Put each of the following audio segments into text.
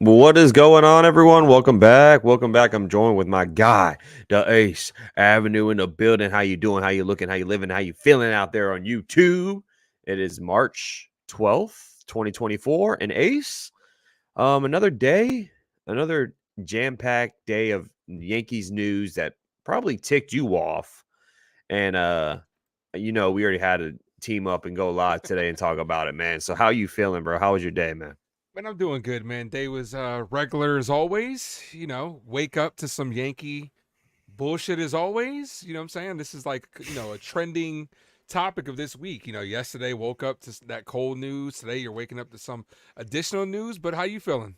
What is going on, everyone? Welcome back. Welcome back. I'm joined with my guy, the Ace Avenue in the building. How you doing? How you looking? How you living? How you feeling out there on YouTube? It is March 12th, 2024, and Ace. Another day, another jam-packed day of Yankees news that probably ticked you off. And we already had to team up and go live today and talk about it, man. So how you feeling, bro? How was your day, man? Man, I'm doing good, man. Day was regular as always. Wake up to some Yankee bullshit as always. You know what I'm saying? This is like, a trending topic of this week. Yesterday woke up to that cold news. Today you're waking up to some additional news. But how you feeling?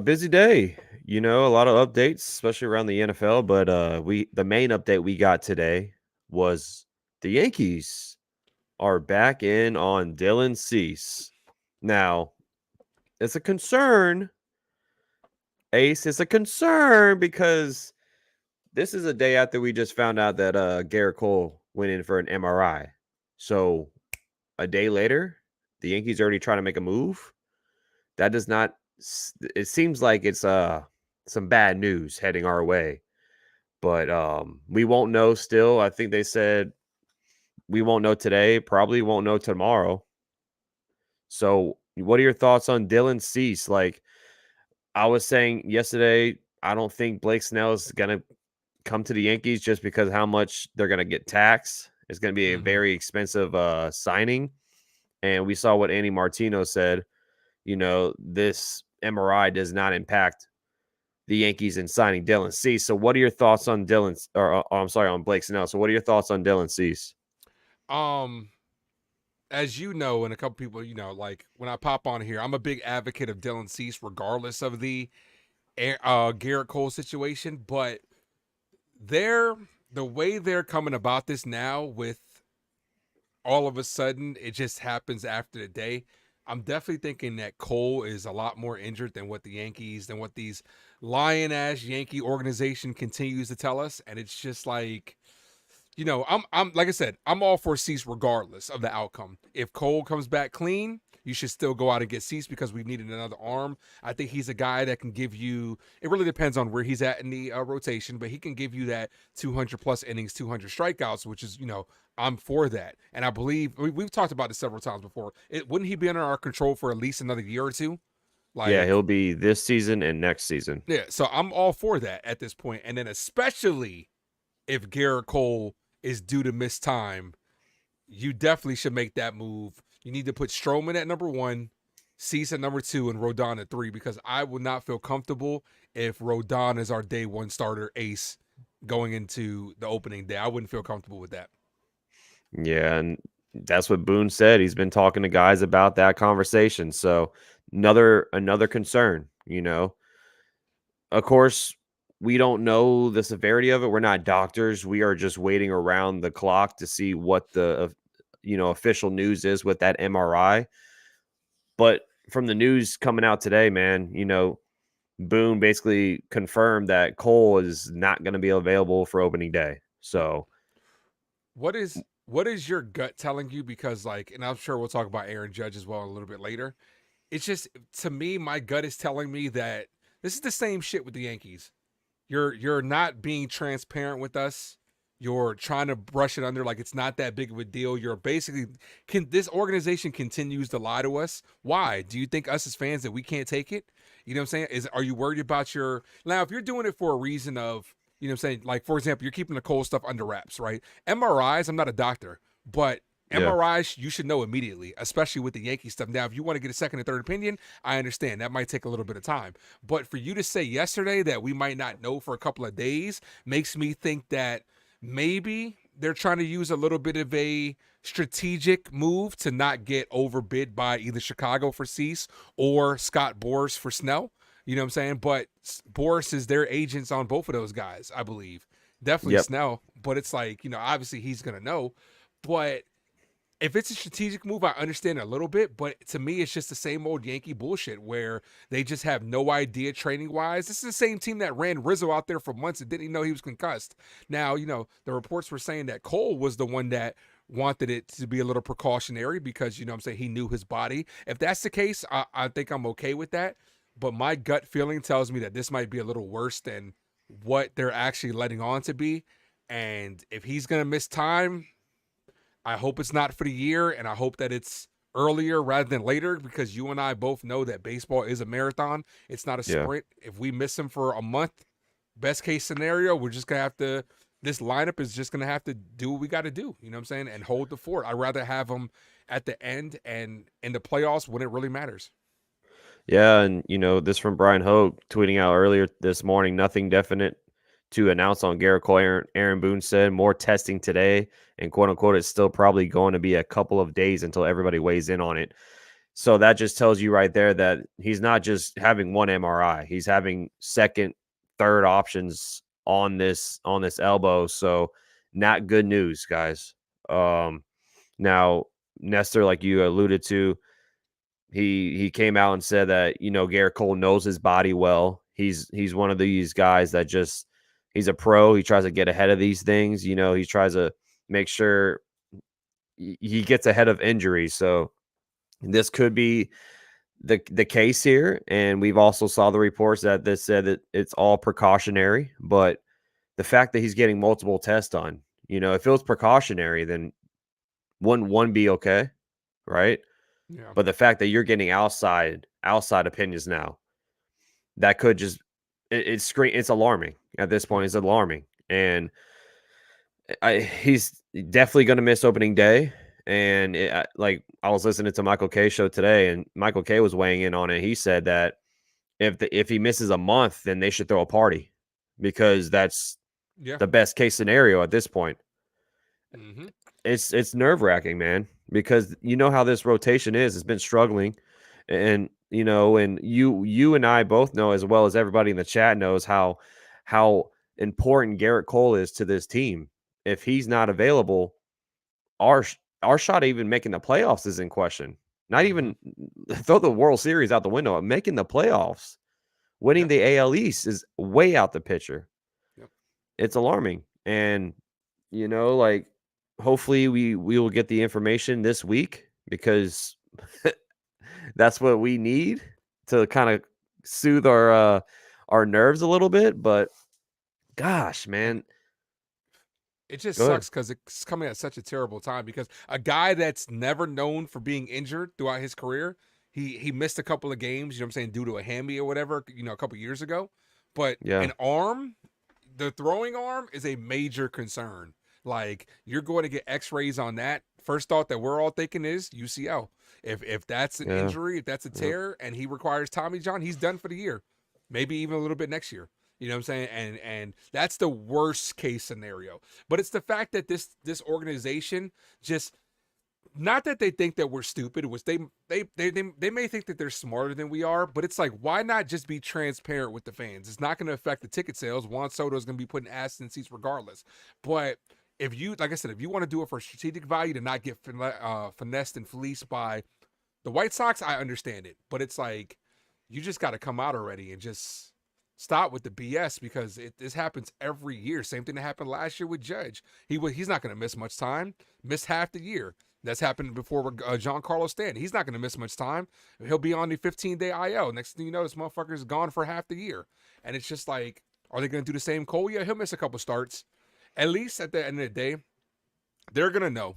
Busy day. A lot of updates, especially around the NFL. But the main update we got today was the Yankees are back in on Dylan Cease. Now, it's a concern. Ace, it's a concern because this is a day after we just found out that Gerrit Cole went in for an MRI. So a day later, the Yankees already trying to make a move. That does not. It seems like it's some bad news heading our way. But we won't know still. I think they said we won't know today, probably won't know tomorrow. So, what are your thoughts on Dylan Cease? Like I was saying yesterday, I don't think Blake Snell is going to come to the Yankees just because how much they're going to get taxed. It's going to be a Mm-hmm. very expensive signing. And we saw what Andy Martino said. This MRI does not impact the Yankees in signing Dylan Cease. So, what are your thoughts on on Blake Snell? So, what are your thoughts on Dylan Cease? Um, as you know, and a couple people, like when I pop on here, I'm a big advocate of Dylan Cease, regardless of the Garrett Cole situation. But they're the way they're coming about this now with all of a sudden it just happens after the day. I'm definitely thinking that Cole is a lot more injured than what these lion ass Yankee organization continues to tell us. And it's just like, I'm like I said, I'm all for Cease regardless of the outcome. If Cole comes back clean, you should still go out and get Cease because we needed another arm. I think he's a guy that can give you. It really depends on where he's at in the rotation, but he can give you that 200 plus innings, 200 strikeouts, which is I'm for that. And I believe we've talked about this several times before. Wouldn't he be under our control for at least another year or two? Yeah, Like, he'll be this season and next season. yeah. So I'm all for that at this point. And then especially if Garrett Cole is due to miss time, you definitely should make that move. You need to put Stroman at number one, Cease at number two, and Rodon at three, because I would not feel comfortable if Rodon is our day one starter ace going into the opening day. I wouldn't feel comfortable with that. Yeah, and that's what Boone said. He's been talking to guys about that conversation. So another concern, Of course, we don't know the severity of it. We're not doctors. We are just waiting around the clock to see what the official news is with that MRI. But from the news coming out today, man, Boone basically confirmed that Cole is not going to be available for opening day. So, What is your gut telling you? Because and I'm sure we'll talk about Aaron Judge as well a little bit later. It's just, to me, my gut is telling me that this is the same shit with the Yankees. You're not being transparent with us. You're trying to brush it under like it's not that big of a deal. You're basically, this organization continues to lie to us. Why? Do you think us as fans that we can't take it? You know what I'm saying? Are you worried about your, now if you're doing it for a reason of, you know what I'm saying, like for example, you're keeping the cold stuff under wraps, right? MRIs, I'm not a doctor, but yeah. MRIs, you should know immediately, especially with the Yankee stuff. Now, if you want to get a second and third opinion, I understand that might take a little bit of time. But for you to say yesterday that we might not know for a couple of days makes me think that maybe they're trying to use a little bit of a strategic move to not get overbid by either Chicago for Cease or Scott Boras for Snell. You know what I'm saying? But Boras is their agents on both of those guys, I believe. Definitely Yep. Snell, but it's like, obviously he's going to know. But if it's a strategic move, I understand a little bit, but to me, it's just the same old Yankee bullshit where they just have no idea training wise. This is the same team that ran Rizzo out there for months and didn't even know he was concussed. Now, the reports were saying that Cole was the one that wanted it to be a little precautionary because, I'm saying, he knew his body. If that's the case, I think I'm okay with that. But my gut feeling tells me that this might be a little worse than what they're actually letting on to be. And if he's going to miss time, I hope it's not for the year, and I hope that it's earlier rather than later, because you and I both know that baseball is a marathon. It's not a Yeah. sprint. If we miss him for a month, best case scenario, we're just going to have to, this lineup is just going to have to do what we got to do, you know what I'm saying, and hold the fort. I'd rather have him at the end and in the playoffs when it really matters. Yeah, and this from Brian Hogue tweeting out earlier this morning. Nothing definite to announce on Gerrit Cole. Aaron Boone said more testing today, and quote unquote, it's still probably going to be a couple of days until everybody weighs in on it. So that just tells you right there that he's not just having one MRI; he's having second, third options on this elbow. So not good news, guys. Now Nestor, like you alluded to, he came out and said that Gerrit Cole knows his body well. He's one of these guys that just he's a pro. He tries to get ahead of these things. He tries to make sure he gets ahead of injuries. So this could be the case here. And we've also saw the reports that this said that it's all precautionary. But the fact that he's getting multiple tests done, if it was precautionary, then wouldn't one be okay, right? Yeah. But the fact that you're getting outside opinions now, that could just it's alarming at this point. Yeah. It's alarming, and he's definitely going to miss opening day. And like I was listening to Michael Kay show today, and Michael Kay was weighing in on it. He said that if he misses a month, then they should throw a party because that's Yeah. the best case scenario at this point. Mm-hmm. It's nerve-wracking, man, because you know how this rotation is. It's been struggling, and and you and I both know, as well as everybody in the chat knows, how important Gerrit Cole is to this team. If he's not available, our our shot at even making the playoffs is in question. Not Mm-hmm. even throw the World Series out the window. Making the playoffs, winning Yep. the AL East is way out the picture. Yep. It's alarming, and like hopefully we will get the information this week, because that's what we need to kind of soothe our nerves a little bit. But gosh, And man, it just go ahead. sucks because it's coming at such a terrible time, because a guy that's never known for being injured throughout his career, he missed a couple of games, what I'm saying, due to a hammy or whatever, a couple years ago. But Yeah, an arm, the throwing arm, is a major concern. Like, you're going to get x-rays on that. First thought that we're all thinking is UCL. If that's an yeah, injury, if that's a yeah, tear and he requires Tommy John, he's done for the year. Maybe even a little bit next year. You know what I'm saying? And that's the worst case scenario. But it's the fact that this organization just, not that they think that we're stupid, which they may think that they're smarter than we are, but it's like, why not just be transparent with the fans? It's not going to affect the ticket sales. Juan Soto is going to be putting ass in seats regardless. But if you, like I said, if you want to do it for strategic value to not get finessed and fleeced by the White Sox, I understand it. But it's like, you just got to come out already and just stop with the BS, because this happens every year. Same thing that happened last year with Judge. He's not going to miss much time. Missed half the year. That's happened before with Giancarlo Stanton. He's not going to miss much time. He'll be on the 15-day IL. Next thing you know, this motherfucker's gone for half the year. And it's just like, are they going to do the same? Cole, yeah, he'll miss a couple starts. At least at the end of the day, they're going to know.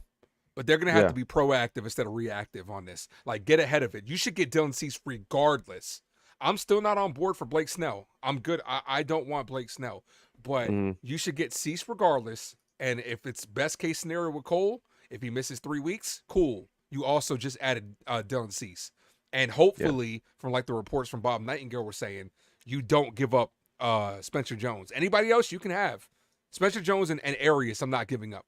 But they're going to have to yeah, be proactive instead of reactive on this. Like, get ahead of it. You should get Dylan Cease regardless. I'm still not on board for Blake Snell. I'm good. I don't want Blake Snell. But mm-hmm, you should get Cease regardless. And if it's best case scenario with Cole, if he misses 3 weeks, cool. You also just added Dylan Cease. And yeah, hopefully, from like the reports from Bob Nightingale were saying, you don't give up Spencer Jones. Anybody else you can have. Spencer Jones and Arias, I'm not giving up.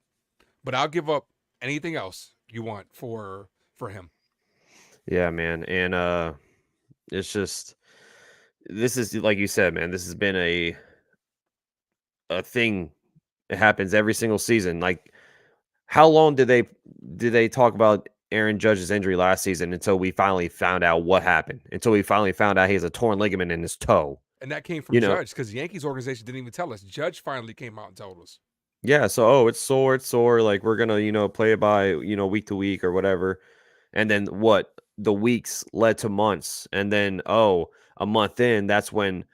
But I'll give up anything else you want for him. yeah, man. And it's just, this is like you said, man. This has been a thing. It happens every single season. Like, how long did they talk about Aaron Judge's injury last season until we finally found out what happened? Until we finally found out he has a torn ligament in his toe. And that came from You know, Judge, because the Yankees organization didn't even tell us. Judge finally came out and told us. Yeah, so it's sore. Like we're gonna, play it by, week to week or whatever. And then what? The weeks led to months, and then a month in, that's when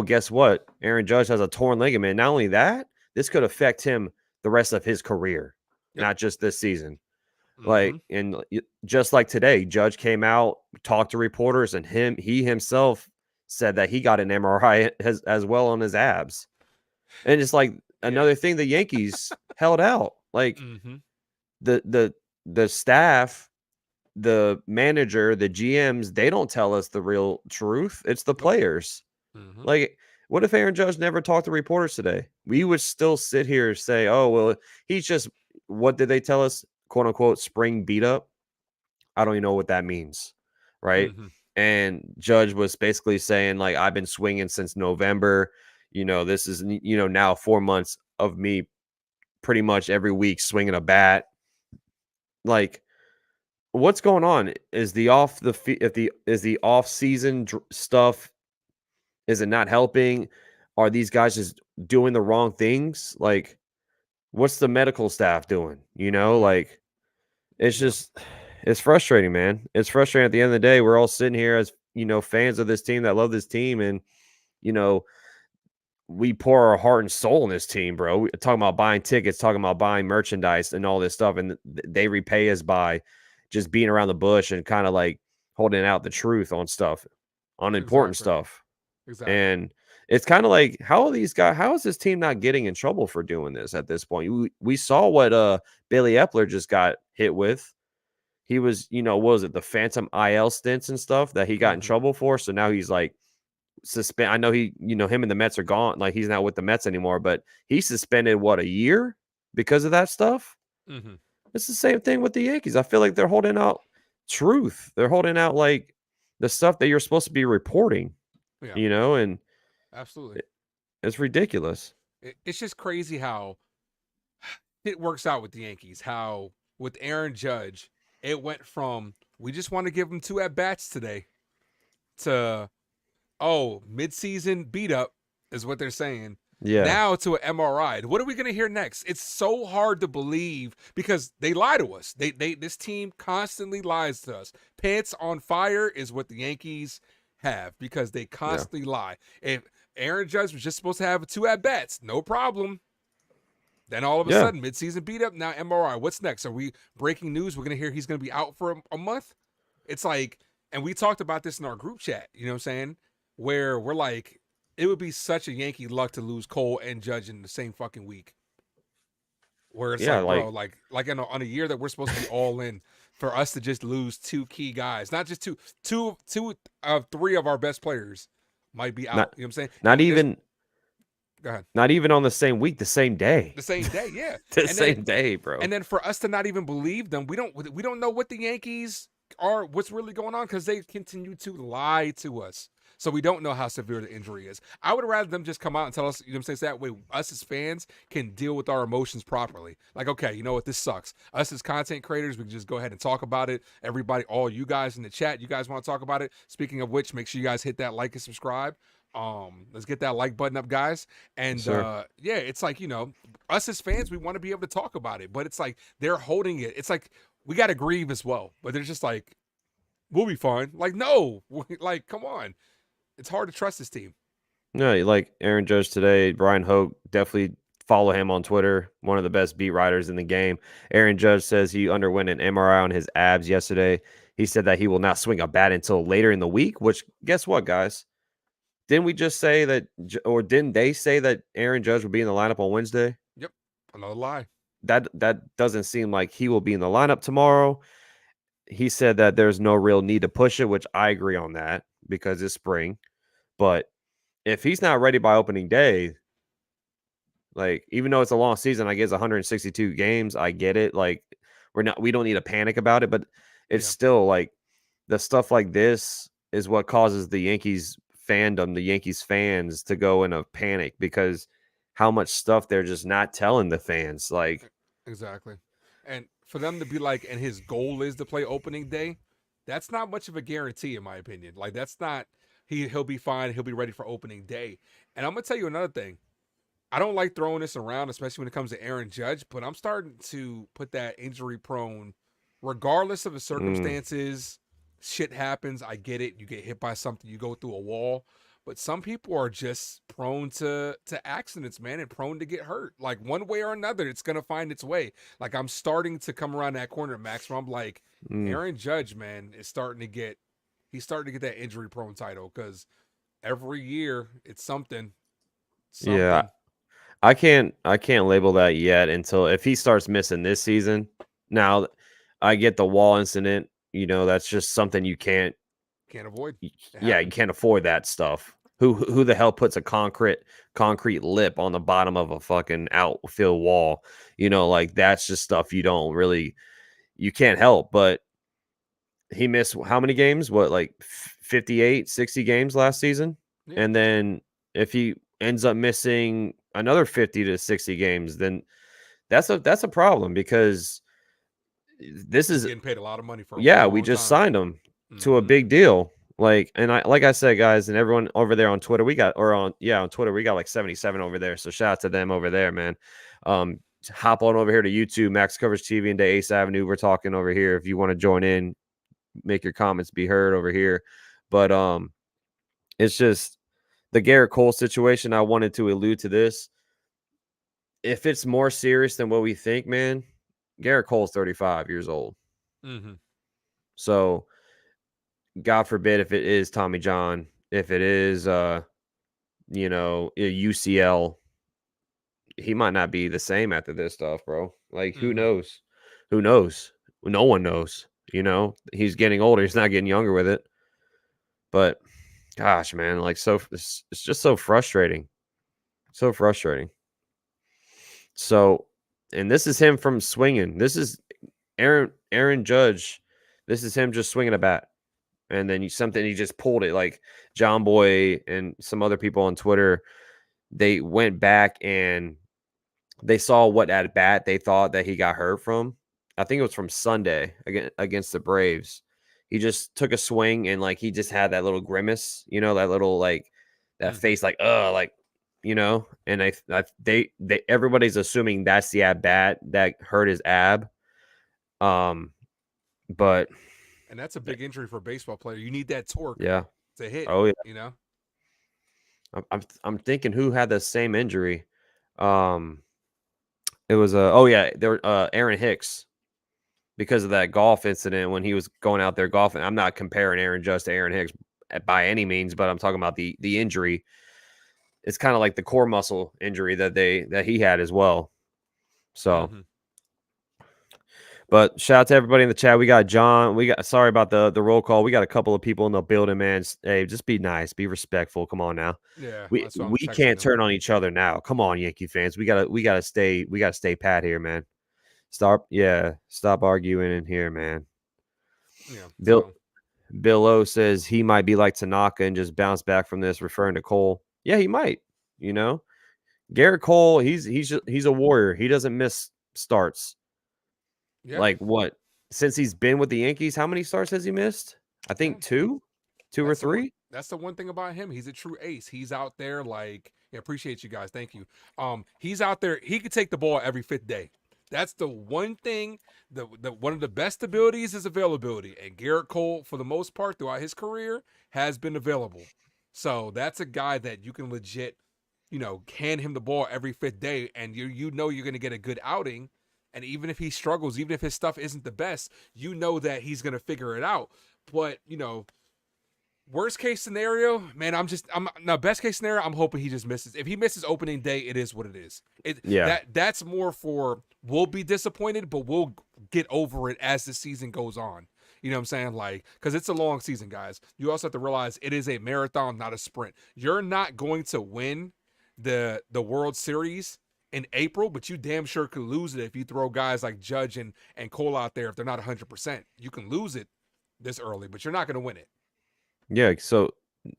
guess what? Aaron Judge has a torn ligament. Not only that, this could affect him the rest of his career, Yep. not just this season. Mm-hmm. Like, and just like today, Judge came out, talked to reporters, and he himself said that he got an MRI as well on his abs. And it's like Yeah. another thing the Yankees held out. Like Mm-hmm. the the the staff, the manager, the GMs, they don't tell us the real truth. It's the Nope. players. Mm-hmm. Like, what if Aaron Judge never talked to reporters today? We would still sit here and say, "Oh, well, he's just what did they tell us? Quote unquote spring beat up." I don't even know what that means, right? Mm-hmm. And Judge was basically saying like, "I've been swinging since November. This is now 4 months of me pretty much every week swinging a bat." Like, what's going on? Is the off the if the is the off season stuff, is it not helping? Are these guys just doing the wrong things? Like, what's the medical staff doing? Yeah. Like it's Yeah. just it's frustrating, man. It's frustrating at the end of the day. We're all sitting here as fans of this team that love this team, and you know we pour our heart and soul in this team, bro. We talking about buying tickets, talking about buying merchandise and all this stuff, and they repay us by just being around the bush and kind of like holding out the truth on stuff, on important Exactly. stuff. Exactly. And it's kind of like, how are these guys? How is this team not getting in trouble for doing this at this point? We saw what Billy Epler just got hit with. He was, what was it, the phantom IL stints and stuff that he got in Mm-hmm. trouble for. So now he's like suspend. I know him and the Mets are gone. Like he's not with the Mets anymore, but he's suspended what, a year because of that stuff. Mm-hmm. It's the same thing with the Yankees. I feel like they're holding out truth. They're holding out like the stuff that you're supposed to be reporting, Yeah. and Absolutely. it, it's ridiculous. It's just crazy how it works out with the Yankees. How with Aaron Judge, it went from we just want to give him 2 at bats today to midseason beat up is what they're saying. Yeah. Now to an MRI. What are we gonna hear next? It's so hard to believe because they lie to us. They this team constantly lies to us. Pants on fire is what the Yankees have because they Yeah. constantly lie. If Aaron Judge was just supposed to have 2 at bats, no problem. Then all of a Yeah. sudden, midseason beat up. Now MRI. What's next? Are we breaking news? We're gonna hear he's gonna be out for a month. It's like, and we talked about this in our group chat. You know what I'm saying? Where we're like, it would be such a Yankee luck to lose Cole and Judge in the same fucking week. Where it's Yeah. like, bro, Like, like on a year that we're supposed to be all in, for us to just lose 2 key guys, not just two of 3 of our best players might be out. not You know what I'm saying? not And there's even go ahead. not even on the same week, the same day. The same day, yeah. The And then same day, bro. and then for us to not even believe them, we don't know what the Yankees are, what's really going on because they continue to lie to us. So we don't know how severe the injury is. I would rather them just come out and tell us, you know what I'm saying? So that way us as fans can deal with our emotions properly. Like, okay, you know what, this sucks. Us as content creators, we can just go ahead and talk about it. Everybody, all you guys in the chat, you guys want to talk about it. Speaking of which, make sure you guys hit that like and subscribe. Let's get that like button up, guys. Yes, And sir. yeah, it's like, us as fans, we want to be able to talk about it, but it's like they're holding it. It's like we got to grieve as well, but they're just like, we'll be fine. Like, no, like, come on. It's hard to trust this team. No, like Aaron Judge today, Brian Hoke, definitely follow him on Twitter. One of the best beat writers in the game. Aaron Judge says he underwent an MRI on his abs yesterday. He said that he will not swing a bat until later in the week, which guess what, guys? Didn't we just say that, or didn't they say that Aaron Judge will be in the lineup on Wednesday? Yep. Another lie. That doesn't seem like he will be in the lineup tomorrow. He said that there's no real need to push it, which I agree on that because it's spring. But if he's not ready by opening day, like even though it's a long season, I guess 162 games, I get it. Like we don't need to panic about it, but it's Yeah. still like the stuff like this is what causes the Yankees fandom, the Yankees fans to go in a panic because how much stuff they're just not telling the fans. Like, Exactly. And for them to be like, and his goal is to play opening day, that's not much of a guarantee, in my opinion. Like, that's not, he'll be fine. He'll be ready for opening day. And I'm going to tell you another thing. I don't like throwing this around, especially when it comes to Aaron Judge, but I'm starting to put that injury prone, regardless of the Mm, circumstances. Shit happens. I get it. You get hit by something, you go through a wall. But some people are just prone to accidents, man, and prone to get hurt. Like one way or another, it's gonna find its way. Like I'm starting to come around that corner, Max, where I'm like, mm. Aaron Judge, man, is starting to get he's starting to get that injury prone title because every year it's something. Yeah, Something. I can't label that yet until if he starts missing this season. Now, I get the wall incident. That's just something you can't. Can't avoid. It Yeah, you happens. can't afford that stuff. Who the hell puts a concrete lip on the bottom of a fucking outfield wall? Like that's just stuff you can't help. But he missed how many games? What, like 58, 60 games last season? Yeah, And then if he ends up missing another 50 to 60 games, then that's a problem because this he's is getting paid a lot of money for a yeah, we long just time. signed him to a Mm-hmm. big deal. Like I said, guys, and everyone over there on Twitter, on Twitter, we got like 77 over there. So shout out to them over there, man. Hop on over here to YouTube, Max Covers TV and Ace Avenue. We're talking over here. If you want to join in, make your comments be heard over here. But it's just the Garrett Cole situation. I wanted to allude to this. If it's more serious than what we think, man, Garrett Cole's 35 years old. Mm-hmm. So God forbid if it is Tommy John, if it is a UCL, he might not be the same after this stuff, bro. Like who Mm-hmm. knows? Who knows? No one knows. He's getting older. He's not getting younger with it. But gosh, man, like it's just so frustrating. So frustrating. So, and this is him from swinging. This is Aaron Judge. This is him just swinging a bat. And then something he just pulled it, like John Boy and some other people on Twitter. They went back and they saw what at bat they thought that he got hurt from. I think it was from Sunday against the Braves. He just took a swing and like he just had that little grimace, that little like that Mm-hmm. face, like and they everybody's assuming that's the at bat that hurt his ab. Um, but And that's a big injury for a baseball player. You need that torque yeah, to hit. oh yeah, You know. I'm thinking who had the same injury. Um, it was oh yeah, there Aaron Hicks because of that golf incident when he was going out there golfing. I'm not comparing Aaron Judge to Aaron Hicks by any means, but I'm talking about the injury. It's kind of like the core muscle injury that he had as well. So, Mm-hmm. but shout out to everybody in the chat. We got John. We got sorry about the roll call. We got a couple of people in the building, man. Hey, just be nice, be respectful. Come on now. Yeah, We that's why I'm we texting can't him. turn on each other now. Come on, Yankee fans. We gotta stay pat here, man. Stop arguing in here, man. Yeah. Bill So Bill O says he might be like Tanaka and just bounce back from this, referring to Cole. Yeah, he might. You know, Garrett Cole, he's a warrior. He doesn't miss starts. yeah, Like what? Since he's been with the Yankees, how many starts has he missed? I yeah. think two or That's the one. three. That's the one thing about him. He's a true ace. He's out there like. Yeah, appreciate you guys. Thank you. He's out there. He could take the ball every fifth day. That's the one thing. The one of the best abilities is availability, and Garrett Cole, for the most part, throughout his career, has been available. So that's a guy that you can legit, hand him the ball every fifth day, and you know you're gonna get a good outing. And even if he struggles, even if his stuff isn't the best, you know that he's gonna figure it out. But worst case scenario, man, I'm now best case scenario, I'm hoping he just misses. If he misses opening day, it is what it is. Yeah, That's more for we'll be disappointed, but we'll get over it as the season goes on. You know what I'm saying? Like, because it's a long season, guys. You also have to realize it is a marathon, not a sprint. You're not going to win the World Series in April, but you damn sure could lose it if you throw guys like Judge and Cole out there if they're not 100%. You can lose it this early, but you're not going to win it. yeah. So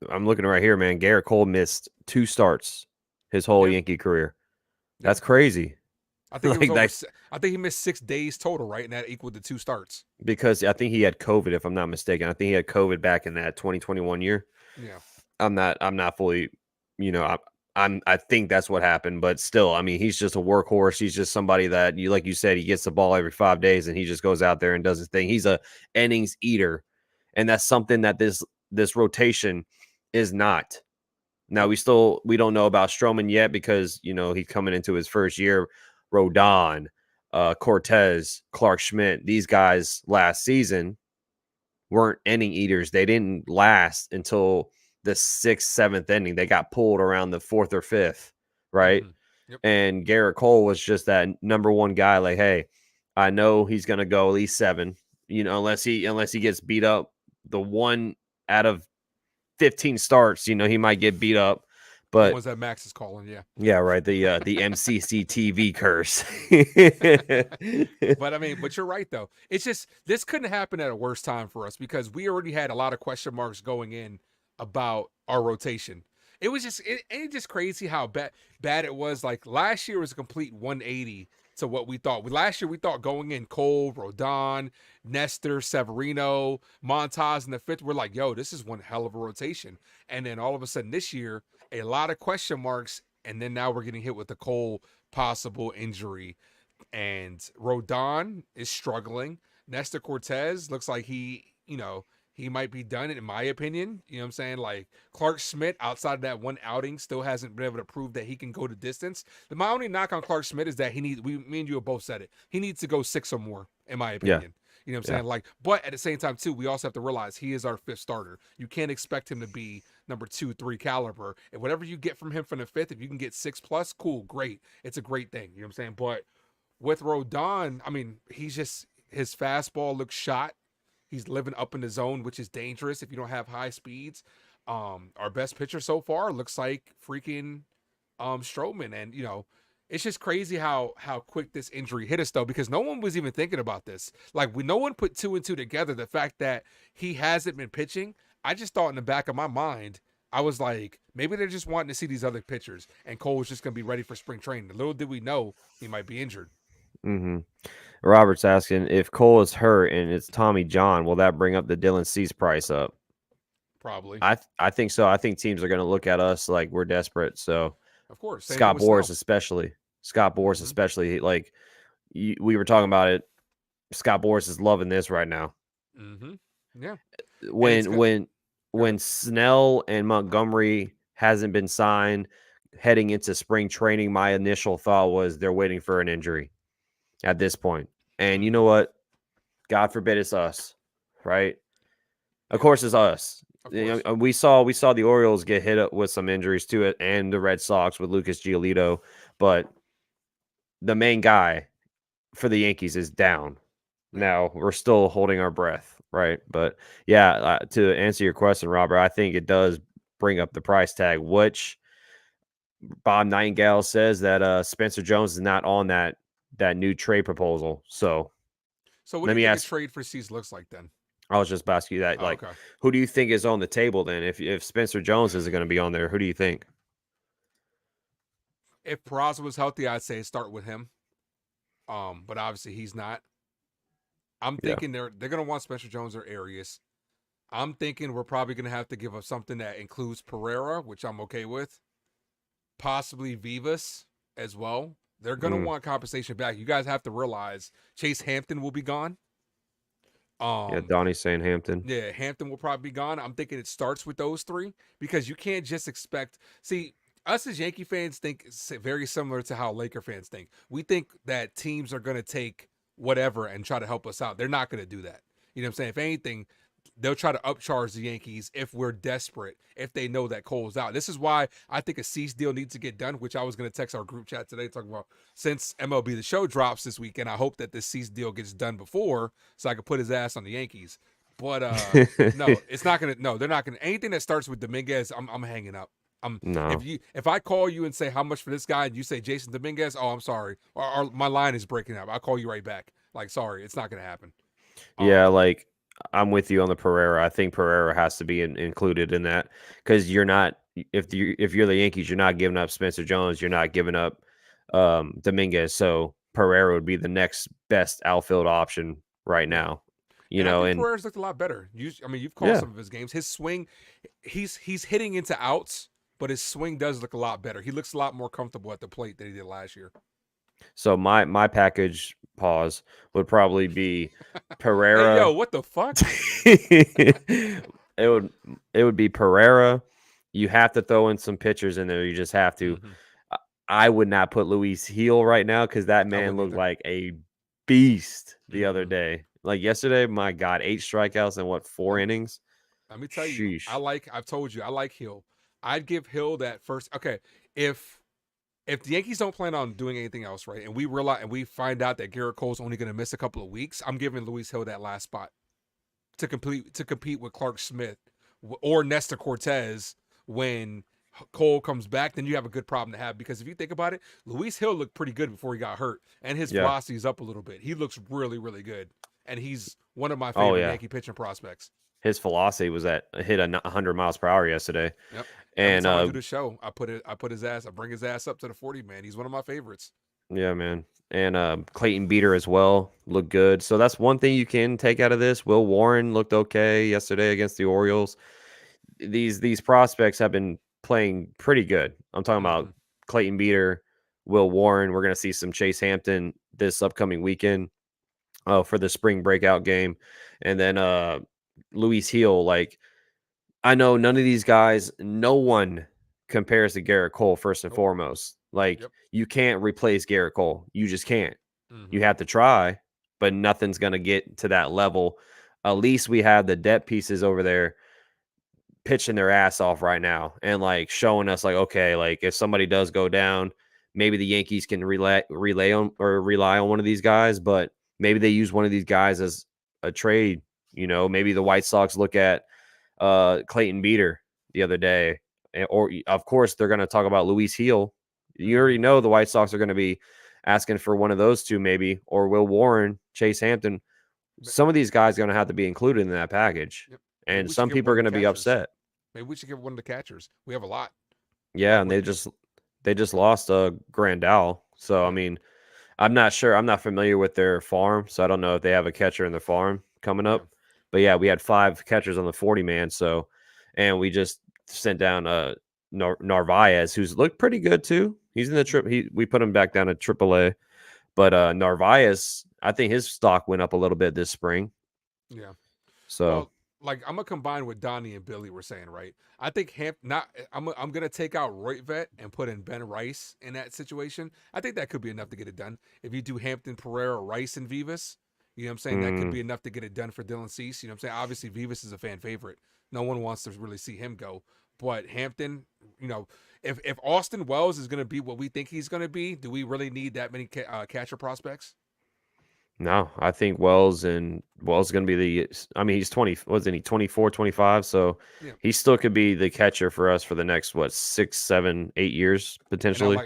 I'm looking right here, man. Garrett Cole missed 2 starts his whole Yeah, Yankee career. yeah. That's crazy. I think it was Like over. that I think he missed 6 days total, right? And that equaled the 2 starts. because I think he had COVID, if I'm not mistaken. I think he had COVID back in that 2021 year. Yeah. I'm not fully, you know, I think that's what happened, but still, I mean, he's just a workhorse. He's just somebody that you, like you said, he gets the ball every 5 days and he just goes out there and does his thing. He's a innings eater, and that's something that this rotation is not. Now Nope. we don't know about Stroman yet because he's coming into his first year. Rodon, Cortez, Clark Schmidt, these guys last season weren't inning eaters. They didn't last until the sixth, seventh inning. They got pulled around the fourth or fifth, right? Mm-hmm. Yep. And Gerrit Cole was just that number one guy. Like, hey, I know he's gonna go at least seven. Unless he gets beat up the one out of 15 starts, he might get beat up. The But ones that Max is calling, yeah. yeah, right. The MCC TV curse. But I mean, but you're right though. It's just this couldn't happen at a worse time for us because we already had a lot of question marks going in about our rotation. It was just ain't just crazy how bad it was. Like last year was a complete 180 to what we thought. Last year we thought going in Cole, Rodon, Nestor, Severino, Montaz in the fifth. We're like, yo, this is one hell of a rotation. And then all of a sudden this year, a lot of question marks, and then now we're getting hit with the Cole possible injury, and Rodon is struggling. Nestor Cortez looks like he might be done in my opinion. You know what I'm saying? Like Clark Schmidt, outside of that one outing, still hasn't been able to prove that he can go the distance. My only knock on Clark Schmidt is that me and you have both said it. He needs to go 6 or more, in my Yeah, opinion. You know what I'm yeah. saying? Like, but at the same time, too, we also have to realize he is our 5th starter. You can't expect him to be number 2, 3 caliber. And whatever you get from him from the 5th, if you can get 6 plus, cool, great. It's a great thing. You know what I'm saying? But with Rodon, I mean, his fastball looks shot. He's living up in the zone, which is dangerous if you don't have high speeds. Our best pitcher so far looks like freaking Stroman, and it's just crazy how quick this injury hit us though, because no one was even thinking about this. Like no one put 2 and 2 together. The fact that he hasn't been pitching, I just thought in the back of my mind, I was like, maybe they're just wanting to see these other pitchers, and Cole was just going to be ready for spring training. Little did we know he might be injured. Mm-hmm. Robert's asking if Cole is hurt and it's Tommy John, will that bring up the Dylan Cease price up? Probably, I think so. I think teams are going to look at us like we're desperate. So of course. Same thing Scott with Boras, Snell. especially Scott Boras, Mm-hmm. especially like we were talking about it. Scott Boras is loving this right now. Mm-hmm. Yeah, and it's When good. when Go when ahead. Snell and Montgomery hasn't been signed heading into spring training, my initial thought was they're waiting for an injury at this point. And you Mm-hmm. know what? God forbid it's us, right? Of Yep. course, it's us. Of course. We saw the Orioles get hit up with some injuries to it, and the Red Sox with Lucas Giolito, but the main guy for the Yankees is down. Yeah. Now we're still holding our breath, right? But yeah, to answer your question, Robert, I think it does bring up the price tag, which Bob Nightingale says that Spencer Jones is not on that new trade proposal. So So what do let you me think a ask. trade for Cease looks like then? I was just asking you that. Oh, Like, okay. who do you think is on the table then? If Spencer Jones isn't going to be on there, who do you think? If Peraza was healthy, I'd say start with him. But obviously he's not. I'm Yeah. thinking they're gonna want Spencer Jones or Arias. I'm thinking we're probably gonna have to give up something that includes Pereira, which I'm okay with. Possibly Vivas as well. They're gonna Mm, want compensation back. You guys have to realize Chase Hampton will be gone. yeah. Um, Donnie St. Hampton. yeah, Hampton will probably be gone. I'm thinking it starts with those 3 because you can't just expect. See, us as Yankee fans think very similar to how Laker fans think. We think that teams are going to take whatever and try to help us out. They're not going to do that. You know what I'm saying? If anything, they'll try to upcharge the Yankees if we're desperate, if they know that Cole's out. This is why I think a Cease deal needs to get done, which I was going to text our group chat today talking about since MLB The Show drops this weekend. I hope that this Cease deal gets done before so I can put his ass on the Yankees. But no, it's not gonna. No, they're not gonna. Anything that starts with Dominguez, I'm hanging up. No. If I call you and say how much for this guy and you say Jason Dominguez, oh, I'm sorry, or my line is breaking up. I'll call you right back. Like, sorry, it's not gonna happen. Yeah, Um, like I'm with you on the Pereira. I think Pereira has to be included in that because you're not if you're the Yankees, you're not giving up Spencer Jones, you're not giving up Dominguez. So Pereira would be the next best outfield option right yeah. now. And I think And Pereira's looked a lot better. I mean, you've called yeah, some of his games. His swing, he's hitting into outs but his swing does look a lot better. He looks a lot more comfortable at the plate than he did last year. So my package pause would probably be Hey, yo, Pereira. what the fuck? It would be Pereira. You have to throw in some pitchers in there. You just have to. Mm-hmm. I I would not put Luis Heel right now because that I man wouldn't looked either. like a beast the other Mm-hmm. day. Like yesterday, my God, 8 strikeouts in what, four Let, innings? let me tell you, Sheesh. I've told you, I like Hill. I'd give Hill that first. Okay, if the Yankees don't plan on doing anything else, right, and we realize and we find out that Garrett Cole's only going to miss a couple of weeks, I'm giving Luis Hill that last spot to compete with Clark Smith or Nestor Cortez when Cole comes back. Then you have a good problem to have because if you think about it, Luis Hill looked pretty good before he got hurt, and his Yeah. velocity is up a little bit. He looks really really good, and he's one of my Oh favorite yeah. Yankee pitching prospects. His velocity was at hit 100 miles per hour yesterday, Yep. Every and time I do the show, I put his ass, I bring his ass up to the 40 man. He's one of my favorites. yeah, man. And Clayton Beater as well looked good. So that's one thing you can take out of this. Will Warren looked okay yesterday against the Orioles. These prospects have been playing pretty good. I'm talking Mm-hmm. about Clayton Beater, Will Warren. We're going to see some Chase Hampton this upcoming weekend for the spring breakout game. And then Luis Heel, like I know none of these guys, no one compares to Garrett Cole first and Nope. foremost. Like Yep. you can't replace Garrett Cole. You just can't. Mm-hmm. You have to try, but nothing's going to get to that level. At least we have the depth pieces over there pitching their ass off right now and like showing us like okay, like if somebody does go down, maybe the Yankees can rely on one of these guys, but maybe they use one of these guys as a trade. Maybe the White Sox look at Clayton Beater the other day, or of course they're going to talk about Luis Heel. You Mm-hmm. already know the White Sox are going to be asking for one of those two, maybe, or Will Warren, Chase Hampton. Some of these guys are going to have to be included in that package, Yep. Maybe and we should some give people one are of going the to be catchers. upset. Maybe we should give one of the catchers. We have a lot. Yeah, Like and what? they just lost Grandal, so I Yeah. mean, I'm not sure. I'm not familiar with their farm, so I don't know if they have a catcher in the farm coming Yeah. up. But yeah, we had 5 catchers on the 40 man. So, and we just sent down Narvaez, who's looked pretty good too. He's in the trip. We put him back down to AAA. But Narvaez, I think his stock went up a little bit this spring. Yeah. So Well, like I'm gonna combine what Donnie and Billy were saying, right? I think I'm gonna take out Roitvet and put in Ben Rice in that situation. I think that could be enough to get it done. If you do Hampton, Pereira, Rice, and Vivas, you know what I'm saying? That could mm, be enough to get it done for Dylan Cease. You know what I'm saying? Obviously, Vivas is a fan favorite. No one wants to really see him go. But Hampton, you know, if Austin Wells is gonna be what we think he's gonna be, do we really need that many catcher prospects? no, I think Wells is going to be I mean, he's 20, wasn't he 24, 25? So Yeah. he still could be the catcher for us for the next, what, 6, 7, 8 years And I potentially.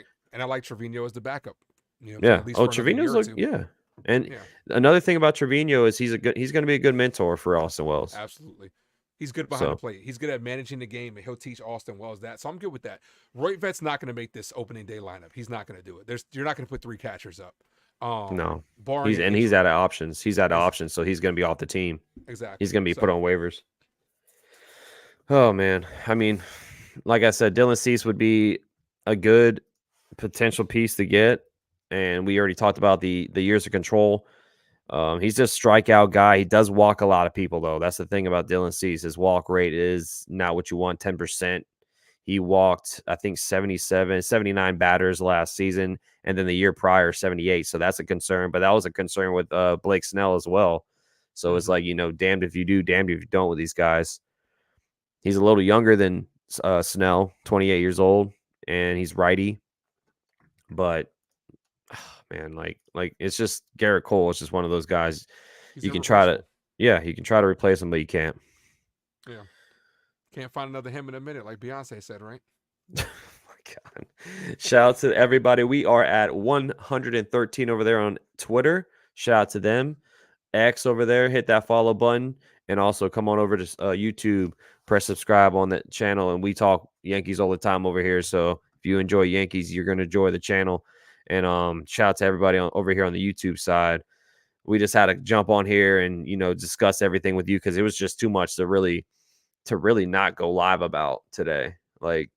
like Trevino as the backup. You know what I'm saying? Yeah. At least Oh, for another Trevino's year or look, two. yeah. And Yeah. another thing about Trevino is he's going to be a good mentor for Austin Wells. Absolutely. He's good behind the So, plate. He's good at managing the game, and he'll teach Austin Wells that. So I'm good with that. Roy Vet's not going to make this opening day lineup. He's not going to do it. You're not going to put 3 catchers up, no. barring an He's injury. out of options. He's out of Ex- options, so he's going to be off the team. He's exactly. going to be put So on waivers. Oh man. I mean, like I said, Dylan Cease would be a good potential piece to get, and we already talked about the years of control. He's just strikeout guy. He does walk a lot of people though. That's the thing about Dylan Cease. His walk rate is not what you want, 10%. He walked, I think, 77, 79 batters last season, and then the year prior, 78. So that's a concern. But that was a concern with Blake Snell as well. So it's mm-hmm. like, damned if you do, damned if you don't with these guys. He's a little younger than Snell, 28 years old, and he's righty. But man, like it's just Garrett Cole. It's just one of those guys. He's You can try to, irreplaceable. yeah, you can try to replace him, but you can't. Yeah. Can't find another him in a minute, like Beyonce said, right? Oh my God. Shout out to everybody. We are at 113 over there on Twitter. Shout out to them. X over there, hit that follow button, and also come on over to YouTube, press subscribe on that channel, and we talk Yankees all the time over here. So if you enjoy Yankees, you're gonna enjoy the channel. And shout out to everybody over here on the YouTube side. We just had to jump on here and discuss everything with you because it was just too much to really not go live about today. Like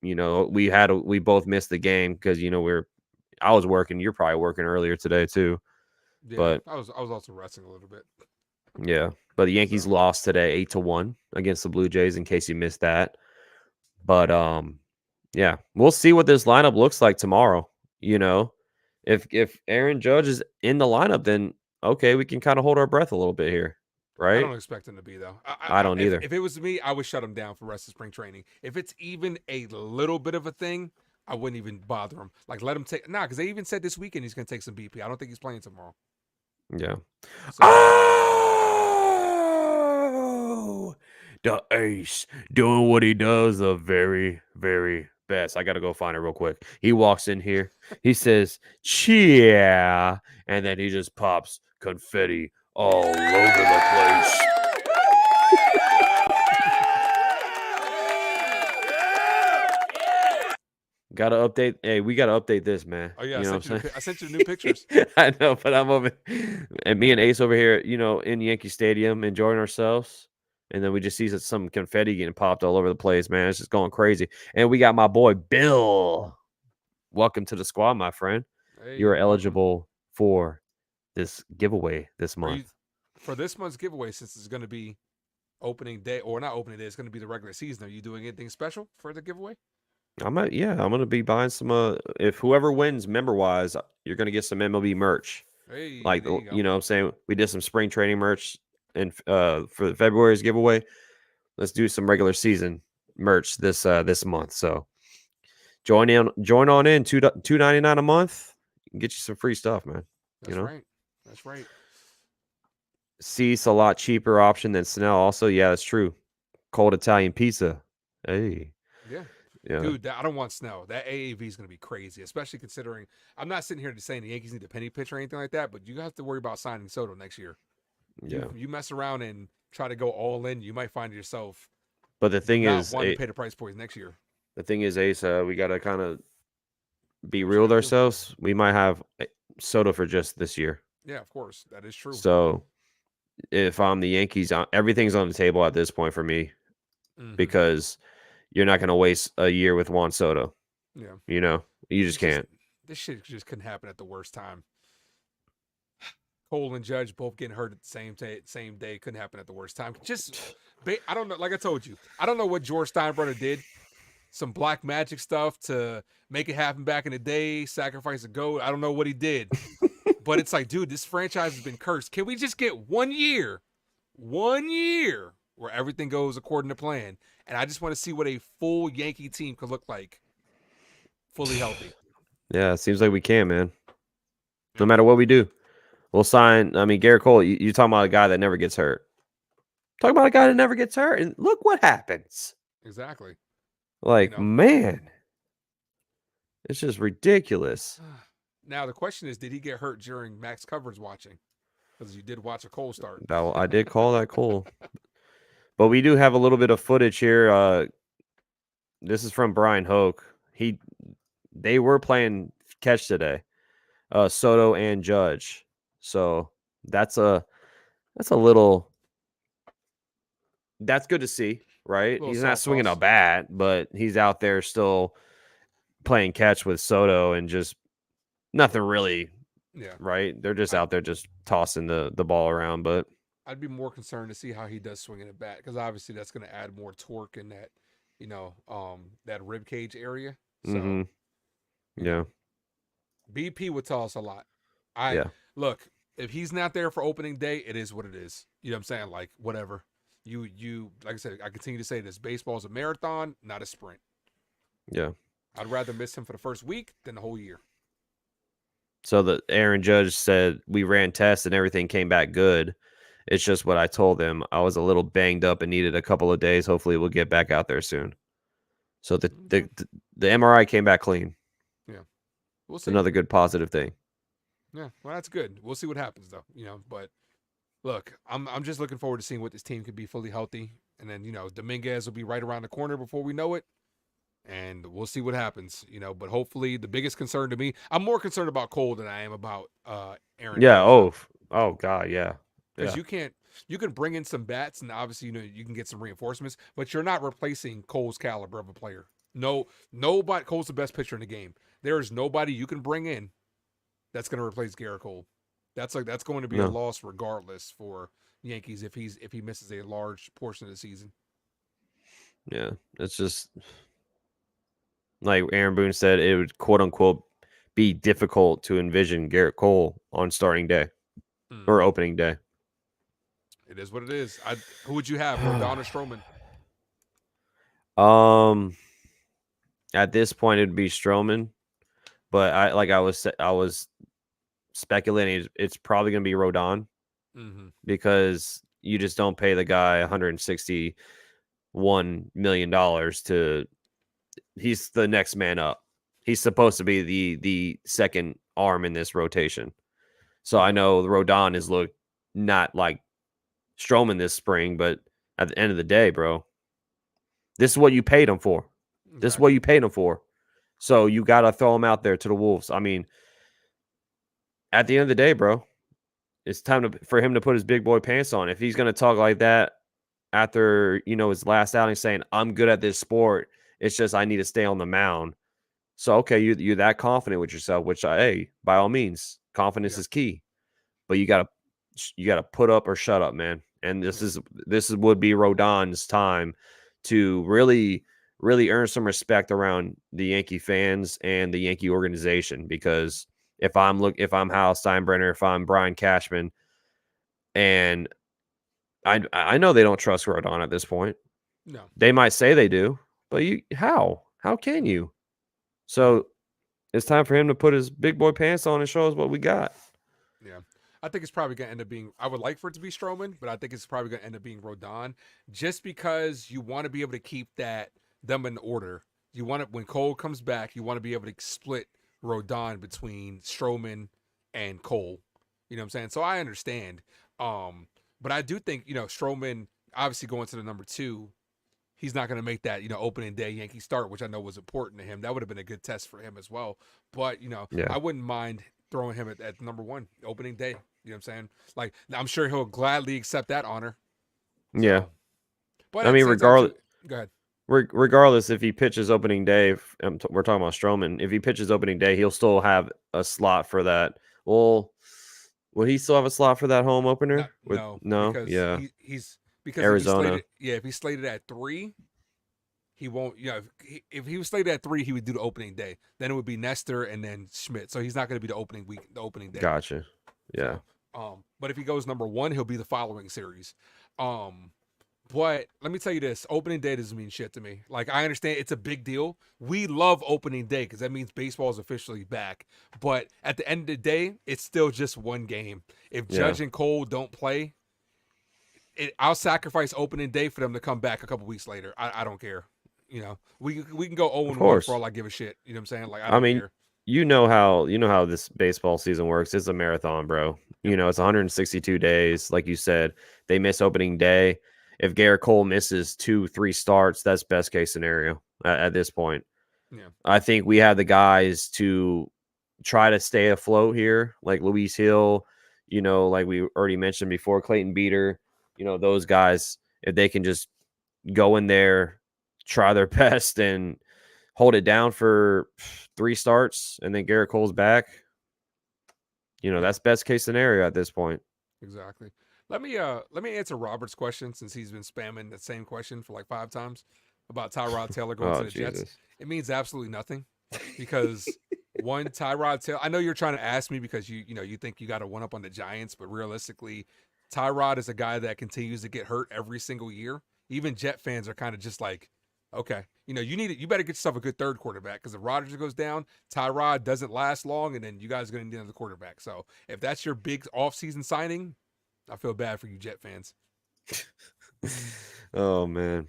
we both missed the game because I was working. You're probably working earlier today too. Yeah, But I was also resting a little bit. yeah, but the Yankees So lost today 8-1 against the Blue Jays. In case you missed that, but yeah, we'll see what this lineup looks like tomorrow. You know, if Aaron Judge is in the lineup, then okay, we can kind of hold our breath a little bit here, I right? don't expect him to be though. I don't either. If it was me, I would shut him down for the rest of spring training. If it's even a little bit of a thing, I wouldn't even bother him. Like let him take because they even said this weekend he's gonna take some BP. I don't think he's playing tomorrow. Yeah. So Oh, the ace doing what he does the very, very best. I got to go find it real quick. He walks in here. He says, "Cheer," and then he just pops confetti all over the place. Got to update. Hey, we got to update this, man. oh yeah, You know what I'm I sent you the new pictures. saying? I know, but I'm over, and me and Ace over here, in Yankee Stadium enjoying ourselves. And then we just see some confetti getting popped all over the place, man. It's just going crazy. And we got my boy Bill. Welcome to the squad, my friend. You Hey, are welcome. eligible for this giveaway this Are month. you for this month's giveaway since it's gonna be opening day or not opening day? It's gonna be the regular season. Are you doing anything special for the giveaway? I'm gonna be buying some. If whoever wins member wise, you're gonna get some MLB merch. Hey, Like there you go. what I'm saying, we did some spring training merch, and for February's giveaway, let's do some regular season merch this month. So join on in $2.99 a month. Get you some free stuff, man. You That's know, right. That's right. Cease a lot cheaper option than Snell. Also, yeah, that's true. Cold Italian pizza. Hey, Yeah. yeah, Dude, I don't want Snell. That AAV is going to be crazy, especially considering I'm not sitting here saying the Yankees need a penny pitch or anything like that, but you have to worry about signing Soto next year. yeah. You mess around and try to go all in, you might find yourself But not wanting to pay the price for it next year. the thing is, Ace, we gotta kind of be What you real got with to do? ourselves. We might have Soto for just this year. Yeah, of course. That is true. So if I'm the Yankees, everything's on the table at this point for me Hmm. because you're not gonna waste a year with Juan Soto. Yeah. You just It's just, can't. this shit just couldn't happen at the worst time. Cole and Judge both getting hurt at the same day. Couldn't happen at the worst time. I don't know. Like I told you, I don't know what George Steinbrenner did. Some black magic stuff to make it happen back in the day. Sacrifice a goat. I don't know what he did, but it's like, dude, this franchise has been cursed. Can we just get 1 year where everything goes according to plan? And I just want to see what a full Yankee team could look like, fully healthy. Yeah, it seems like we can, man. No Yeah, matter what we do, we'll sign. I mean, Garrett Cole. You talking about a guy that never gets hurt? Talking about a guy that never gets hurt, and look what happens. exactly. You Like, know. man, it's just ridiculous. Now the question is, did he get hurt during max coverage watching? Because you did watch a Cole start. I did call that Cole, but we do have a little bit of footage here. This is from Brian Hoke. They were playing catch today, Soto and Judge. So that's a little that's good to see, right? Little He's not soft swinging a toss. bat, but he's out there still playing catch with Soto and just nothing really, Yeah. right? They're just I'd, out there just tossing the ball around, but I'd be more concerned to see how he does swing in a bat because obviously that's going to add more torque in that, that rib cage area. So, mhm. you Yeah. know, BP would tell us a lot. I Yeah. look, if he's not there for opening day, it is what it is. You know what I'm saying? Like whatever. Like I said, I continue to say this: baseball is a marathon, not a sprint. Yeah. I'd rather miss him for the first week than the whole year. So the Aaron Judge said we ran tests and everything came back good. It's just what I told him. I was a little banged up and needed a couple of days. Hopefully, we'll get back out there soon. So Okay. the MRI came back clean. Yeah, we'll It's see. another good positive thing. Yeah, well, that's good. We'll see what happens though. But look, I'm just looking forward to seeing what this team could be fully healthy, and then Dominguez will be right around the corner before we know it, and we'll see what happens. But hopefully, the biggest concern to me, I'm more concerned about Cole than I am about Aaron Yeah. Judge though, Oh God. Yeah. because Yeah. you can bring in some bats and obviously you can get some reinforcements, but you're not replacing Cole's caliber of a player. No, nobody. Cole's the best pitcher in the game. There is nobody you can bring in that's going to replace Gerrit Cole. That's going to be a No, loss regardless for Yankees if he misses a large portion of the season. yeah, it's just like Aaron Boone said, it would quote unquote be difficult to envision Garrett Cole on starting day or Mm-hmm. opening day. It is what it is. Who would you have, Rodon or Stroman? um, at this point, it'd be Stroman, but I was speculating it's probably going to be Rodon Mm-hmm. because you just don't pay the guy $161 million to. He's the next man up. He's supposed to be the second arm in this rotation. So I Yeah. know Rodon has looked not like Stroman this spring, but at the end of the day, bro, this is what you paid him for. This is what Exactly. you paid him for. So you got to throw him out there to the Wolves. I mean, at the end of the day, bro, it's time for him to put his big boy pants on. If he's going to talk like that after, his last outing saying, I'm good at this sport, it's just I need to stay on the mound. So, okay, you're that confident with yourself, which, hey, by all means, confidence Yeah. is key. But you gotta put up or shut up, man. And Yeah. this would be Rodon's time to really, really earn some respect around the Yankee fans and the Yankee organization. Because if I'm Hal Steinbrenner, if I'm Brian Cashman, and I know they don't trust Rodon at this point. No. They might say they do, but how can you? Yeah. So it's time for him to put his big boy pants on and show us what we got. Yeah. I think it's probably going to end up being, I would like for it to be Stroman, but I think it's probably going to end up being Rodon just because you want to be able to keep them in order. You want it when Cole comes back, you want to be able to split Rodon between Stroman and Cole. You know what I'm saying? So I understand. But I do think, Stroman obviously going to the number two, he's not going to make that, opening day Yankee start, which I know was important to him. That would have been a good test for him as well. But, Yeah, I wouldn't mind throwing him at number one, opening day. You know what I'm saying? Like, I'm sure he'll gladly accept that honor. yeah. So, but I at the mean, same time, regardless, too, go ahead. regardless if he pitches opening day, we're talking about Stroman. If he pitches opening day, he'll still have a slot for that. Well, would he still have a slot for that home opener? Not With no, no, because yeah, he's because if he's Arizona, slated, yeah, if he's slated at three, he won't. If he was slated at three, he would do the opening day. Then it would be Nestor and then Schmidt. So he's not going to be the opening day. gotcha. Yeah, So, but if he goes number one, he'll be the following series. Um, but let me tell you this: opening day doesn't mean shit to me. Like I understand it's a big deal. We love opening day because that means baseball is officially back. But at the end of the day, it's still just one game. If yeah, Judge and Cole don't play, I'll sacrifice opening day for them to come back a couple weeks later. I don't care. We can go of 0-1 for course. all I give a shit. You know what I'm saying? Like I I don't mean, care. you know how this baseball season works. It's a marathon, bro. Yep. It's 162 days. Like you said, they miss opening day. If Garrett Cole misses 2-3 starts, that's best case scenario at this point. Yeah. I think we have the guys to try to stay afloat here, like Luis Hill, like we already mentioned before, Clayton Beater, those guys, if they can just go in there, try their best and hold it down for 3 starts and then Garrett Cole's back, Yeah. that's best case scenario at this point. Exactly. Let me answer Robert's question since he's been spamming the same question for like 5 times about Tyrod Taylor going to Oh, the Jets. Jesus. It means absolutely nothing because one Tyrod Taylor. I know you're trying to ask me because you think you got to one up on the Giants, but realistically, Tyrod is a guy that continues to get hurt every single year. Even Jet fans are kind of just like, okay, you better get yourself a good third quarterback because if Rodgers goes down, Tyrod doesn't last long, and then you guys are going to need another quarterback. So if that's your big offseason signing, I feel bad for you Jet fans. Oh, man.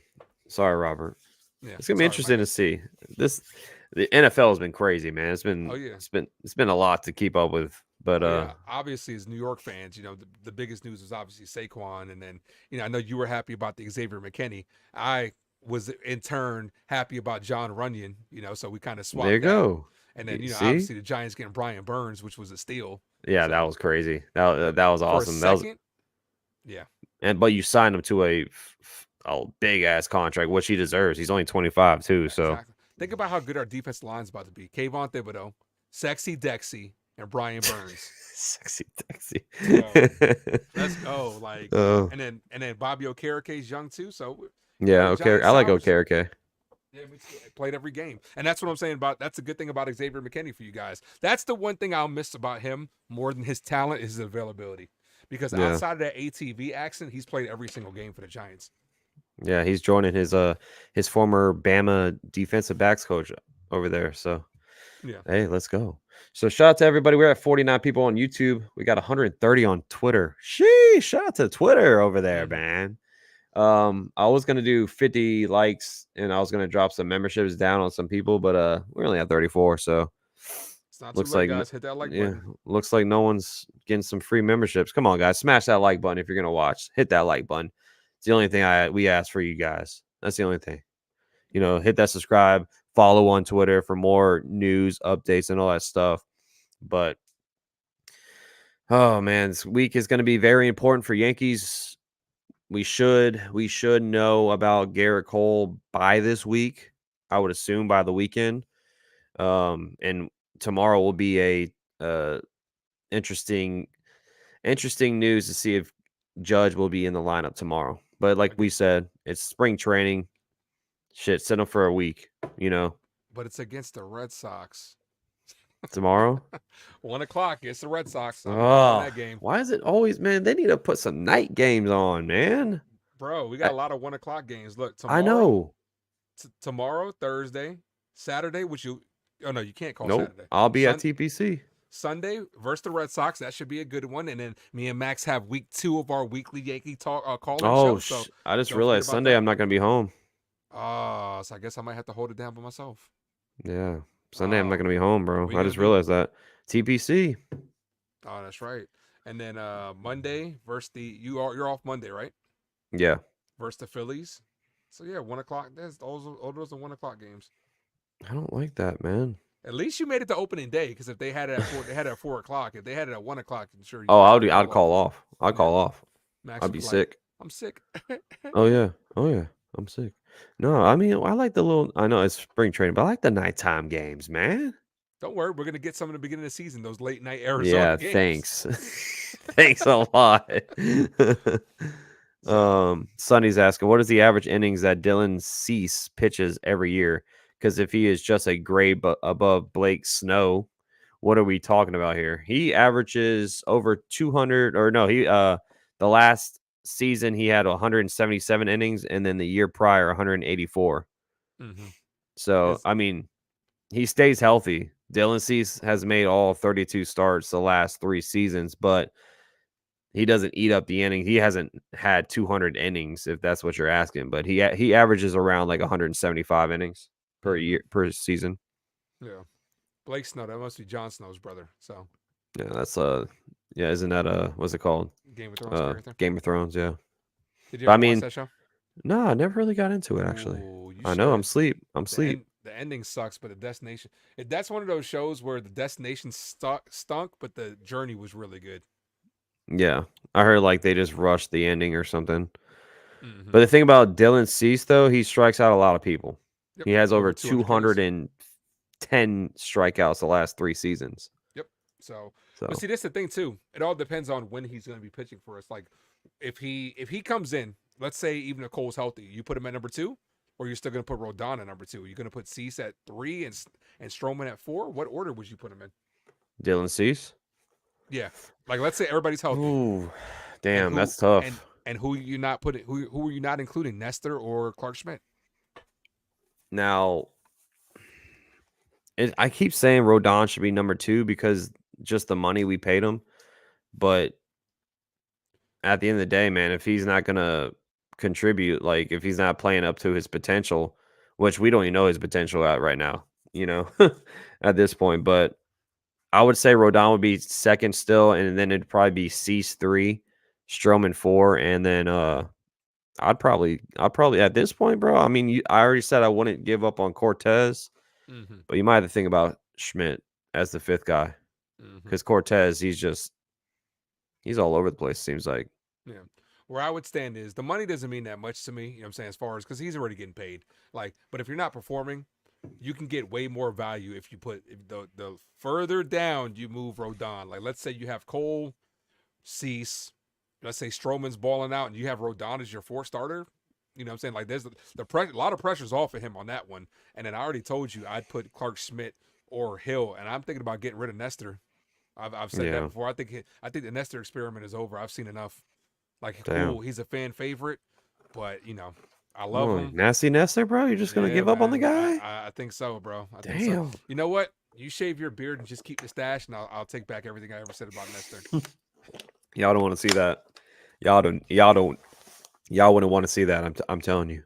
Sorry, Robert. Yeah, It's gonna be sorry, interesting Mike. to see. This The NFL has been crazy, man. It's Oh been yeah, it's been it's been a lot to keep up with. But oh yeah. Obviously, as New York fans, the biggest news was obviously Saquon, and then I know you were happy about the Xavier McKinney. I was in turn happy about John Runyon. So we kind of there you swapped that, go. and then See? obviously the Giants getting Brian Burns, which was a steal. Yeah, that So, was crazy. That was for a awesome. That was second, yeah, but you signed him to a big ass contract, which he deserves. He's only 25 too, so exactly. Think about how good our defensive line's about to be. Kayvon Thibodeau, Sexy Dexy, and Brian Burns. Sexy taxi. So let's go. Like, Oh, and then Bobby Okereke's young too. So yeah. the Okay, Giants I like salvaged. Okereke. Yeah, me too. I played every game, and that's what I'm saying about. That's a good thing about Xavier McKinney for you guys. That's the one thing I'll miss about him more than his talent is his availability. Because Yeah, outside of that ATV accent, he's played every single game for the Giants. yeah. He's joining his former Bama defensive backs coach over there. So Yeah. hey, let's go. So shout out to everybody. We're at 49 people on YouTube. We got 130 on Twitter. Sheesh, shout out to Twitter over there, Mm-hmm. man. I was gonna do 50 likes and I was gonna drop some memberships down on some people, but we only have 34, so It's not too looks late, like guys. Hit that like yeah, button. looks like no one's getting some free memberships. Come on, guys, smash that like button if you're gonna watch. Hit that like button. It's the only thing we ask for you guys. That's the only thing. Hit that subscribe, follow on Twitter for more news, updates, and all that stuff. But oh man, this week is going to be very important for Yankees. We should know about Gerrit Cole by this week. I would assume by the weekend. And tomorrow will be a interesting news to see if Judge will be in the lineup tomorrow. But like we said, it's spring training. Shit, sit him for a week. But it's against the Red Sox. Tomorrow. 1 o'clock. It's the Red Sox. I'm watching Oh, that game. why is it always, man? They need to put some night games on, man. Bro, we got I, a lot of 1 o'clock games. Look, I tomorrow, know. tomorrow, Thursday, Saturday, which you, oh no, you can't call Nope. Saturday. I'll be at TPC. Sunday versus the Red Sox. That should be a good one. And then me and Max have week 2 of our weekly Yankee talk call-in Oh, show. So I just don't forget realized about Sunday that. I'm not going to be home. So I guess I might have to hold it down by myself. Yeah. Sunday I'm not Oh, going to be home, what bro. are we I gonna just do? realized that. TPC. Oh, that's right. And then Monday versus you're off Monday, right? Yeah. Versus the Phillies. So yeah, 1 o'clock. There's all those are 1 o'clock games. I don't like that, man. At least you made it to opening day because if they had it at 4, they had it at 4 o'clock. If they had it at 1 o'clock, I'm sure you Oh, probably would have I'd called off. call off. I'd Yeah, call off. Max I'd would be be like, sick. "I'm sick." Oh yeah. Oh yeah. I'm sick. No, I mean I like the little. I know it's spring training, but I like the nighttime games, man. Don't worry, we're gonna get some in the beginning of the season. Those late night Arizona Yeah. games. Thanks. Thanks a lot. So, Sonny's asking, what is the average innings that Dylan Cease pitches every year? Because if he is just a grade above Blake Snow, what are we talking about here? He averages over 200, or no, the last season he had 177 innings, and then the year prior 184. mm-hmm. So His I mean, he stays healthy. Dylan Cease has made all 32 starts the last 3 seasons, but he doesn't eat up the inning. He hasn't had 200 innings, if that's what you're asking. But he averages around like 175 innings per mm-hmm. year per season. Yeah, Blake Snow. That must be Jon Snow's brother. So, Yeah, that's yeah, isn't that what's it called? Game of Thrones character. Game of Thrones. Yeah, Did you but I ever watch mean, that show? no, I never really got into it actually. Ooh, you I know I'm should. sleep. I'm sleep. The ending sucks, but the destination. That's one of those shows where the destination stunk, but the journey was really good. Yeah, I heard like they just rushed the ending or something. Mm-hmm. But the thing about Dylan Cease though, he strikes out a lot of people. Yep, He has over over 200 Ks. 210 strikeouts the last 3 seasons. Yep. So, but So see, that's the thing too. It all depends on when he's going to be pitching for us. Like, if he comes in, let's say even if Cole's healthy, you put him at number 2, or you're still going to put Rodon at number 2. You're going to put Cease at 3 and Stroman at 4. What order would you put him in? Dylan Cease. Yeah, like let's say everybody's healthy, Ooh, and damn, who that's and tough. and who you not putting who are you not including Nestor or Clark Schmidt? Now, I keep saying Rodon should be number 2 because just the money we paid him. But at the end of the day, man, if he's not gonna contribute, like if he's not playing up to his potential, which we don't even know his potential at right now, you know, at this point. But I would say Rodon would be second still, and then it'd probably be Cease 3, Stroman 4, and then I'd probably at this point, bro. I mean, I already said I wouldn't give up on Cortez, Mm-hmm. but you might have to think about Schmidt as the 5th guy Mm-hmm. because Cortez, he's all over the place. Seems like. Yeah. Where I would stand is the money doesn't mean that much to me. You know what I'm saying? As far as because he's already getting paid. Like, but if you're not performing, you can get way more value if you put if the further down you move Rodon. Like let's say you have Cole, Cease, let's say Stroman's balling out, and you have Rodon as your fourth starter. You know what I'm saying? Like there's a lot of pressure's off of him on that one. And then I already told you I'd put Clark Schmidt or Hill, and I'm thinking about getting rid of Nestor. I've said that Yeah. before. I think the Nestor experiment is over. I've seen enough. Like Damn. cool, he's a fan favorite, but I love Oh, him. nasty Nestor, bro. You're just gonna Yeah, give up on the man. guy? I think so, bro. I think so. Damn. You know what? You shave your beard and just keep the stash, and I'll take back everything I ever said about Nestor. Y'all don't want to see that. Y'all wouldn't want to see that. I'm telling you.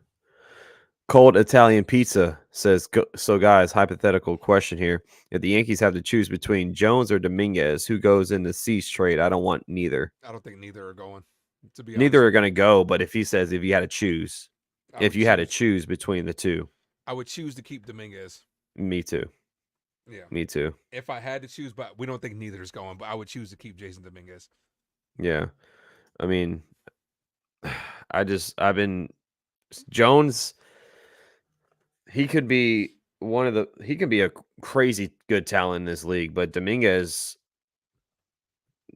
Cold Italian Pizza says, so guys, hypothetical question here. If the Yankees have to choose between Jones or Dominguez, who goes in the Cease trade? I don't want neither. I don't think neither are going. To be honest Neither are with going you, to go, but if he says if you had to choose, I if would you had to choose. choose between the two, I would choose to keep Dominguez. me too. Yeah, Me too. if I had to choose, but we don't think neither is going. But I would choose to keep Jason Dominguez. Yeah. I mean, I've been Jones, he could be he could be a crazy good talent in this league, but Dominguez,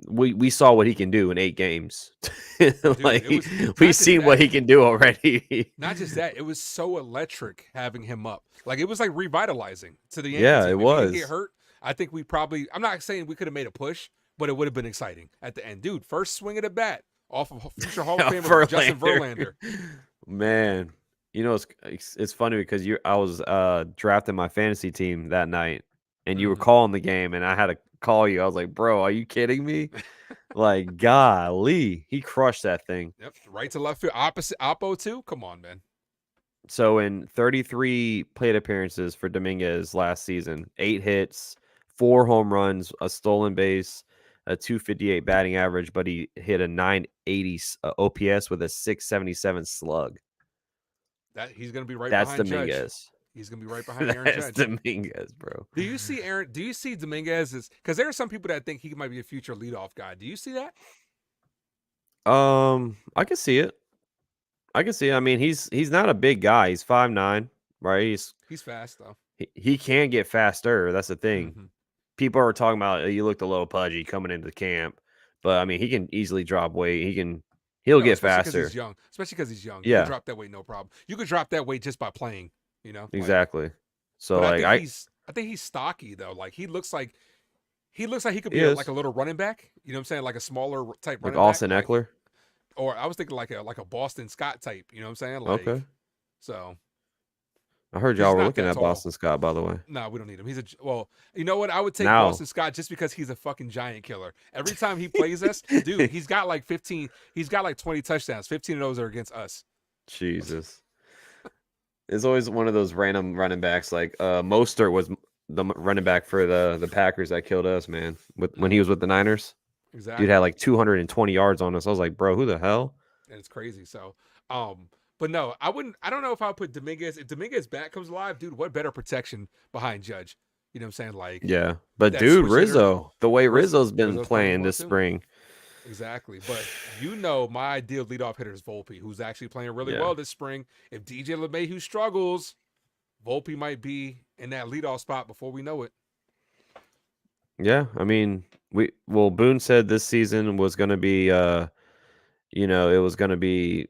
we saw what he can do in 8 games. Dude, Like it was we've not just seen what that. he can do already. Not just that, it was so electric having him up. Like it was like revitalizing to the Yankee Yeah, it team. If he didn't get was. hurt, I think we probably I'm not saying we could have made a push, but it would have been exciting at the end. Dude, first swing of the bat off of future Hall of Famer Justin Verlander. Man, it's funny because I was drafting my fantasy team that night, and you were Mm-hmm. calling the game, and I had to call you. I was like, "Bro, are you kidding me?" Like, golly, he crushed that thing. Yep, right to left field, opposite Oppo too. Come on, man. So in 33 plate appearances for Dominguez last season, 8 hits, 4 home runs, a stolen base, a 258 batting average, but he hit a 980 OPS with a 677 slug. That he's gonna be right That's behind Judge. Dominguez. He's gonna be right behind Aaron That's Judge. Dominguez, bro. Do you see Aaron? Do you see Dominguez as because there are some people that think he might be a future leadoff guy. Do you see that? I can see it. I can see it. I mean, he's not a big guy. He's 5'9", right? He's fast though. He can get faster. That's the thing. Mm-hmm. People are talking about you looked a little pudgy coming into camp, but I mean, he can easily drop weight. He'll No, get especially because he's faster. young. Especially because he's young. You can Yeah, drop that weight, no problem. You could drop that weight just by playing. Like. exactly. So But like I think he's stocky though. Like he looks like he could he be like is a little running back. You know what I'm saying? Like a smaller type like running back. Austin Like Eckler. or I was thinking like a Boston Scott type. You know what I'm saying? Okay, Like so I heard because he's y'all were not looking that at tall. Boston Scott, by the way. No, we don't need him. You know what? I would take Now, Boston Scott just because he's a fucking giant killer. Every time he plays us, dude, he's got like 15, he's got like 20 touchdowns. 15 of those are against us. Jesus, it's always one of those random running backs. Like Mostert was the running back for the Packers that killed us, man. When he was with the Niners. Dude had Exactly. like 220 yards on us. I was like, bro, who the hell? And it's crazy. So, but no, I wouldn't. I don't know if I'll put Dominguez. If Dominguez back comes alive, dude, what better protection behind Judge? You know what I'm saying? Like Yeah. But that dude, switch hitter. Rizzo, the way Rizzo's been Rizzo's playing playing well this too. spring. Exactly. But my ideal leadoff hitter is Volpe, who's actually playing really Yeah. well this spring. If DJ LeMahieu struggles, Volpe might be in that leadoff spot before we know it. Yeah. I mean, Boone said this season was gonna be it was gonna be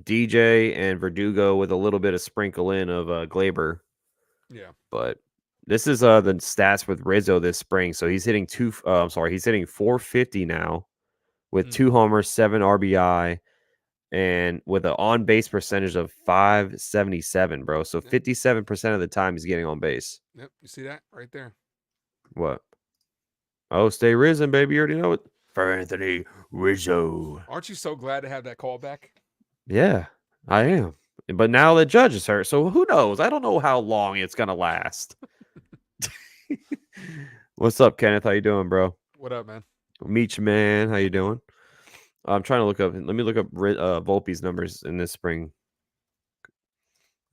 DJ and Verdugo with a little bit of sprinkle in of Glaber. Yeah. But this is the stats with Rizzo this spring. So he's hitting he's hitting 450 now with 2 homers, 7 RBI, and with an on base percentage of 577, bro. So 57% of the time he's getting on base. Yep. You see that right there? What? Oh, stay risen, baby. You already know it. For Anthony Rizzo. Aren't you so glad to have that call back? Yeah, I am. But now the Judge is hurt, so who knows? I don't know how long it's gonna last. What's up, Kenneth? How you doing, bro? What up, man? Meech man, how you doing? I'm trying to look up. Let me look up Volpe's numbers in this spring.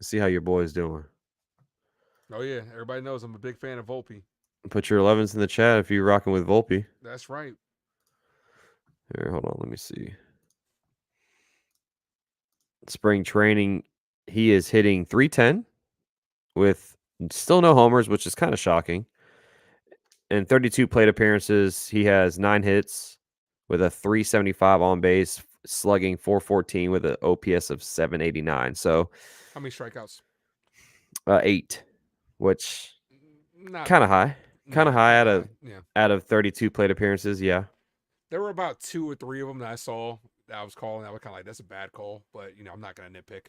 See how your boy's doing. Oh yeah, everybody knows I'm a big fan of Volpe. Put your 11s in the chat if you're rocking with Volpe. That's right. Here, hold on. Let me see. Spring training, he is hitting 310 with Still no homers, which is kind of shocking. In 32 plate appearances, he has 9 hits with a 375 on base, slugging 414 with an OPS of 789. So How many strikeouts? 8, which Not kind of high, kind of yeah, high kind of high. Yeah, out of 32 plate appearances. Yeah, there were about 2 or 3 of them that I saw that I was calling. I was kind of like, that's a bad call, but I'm not gonna nitpick.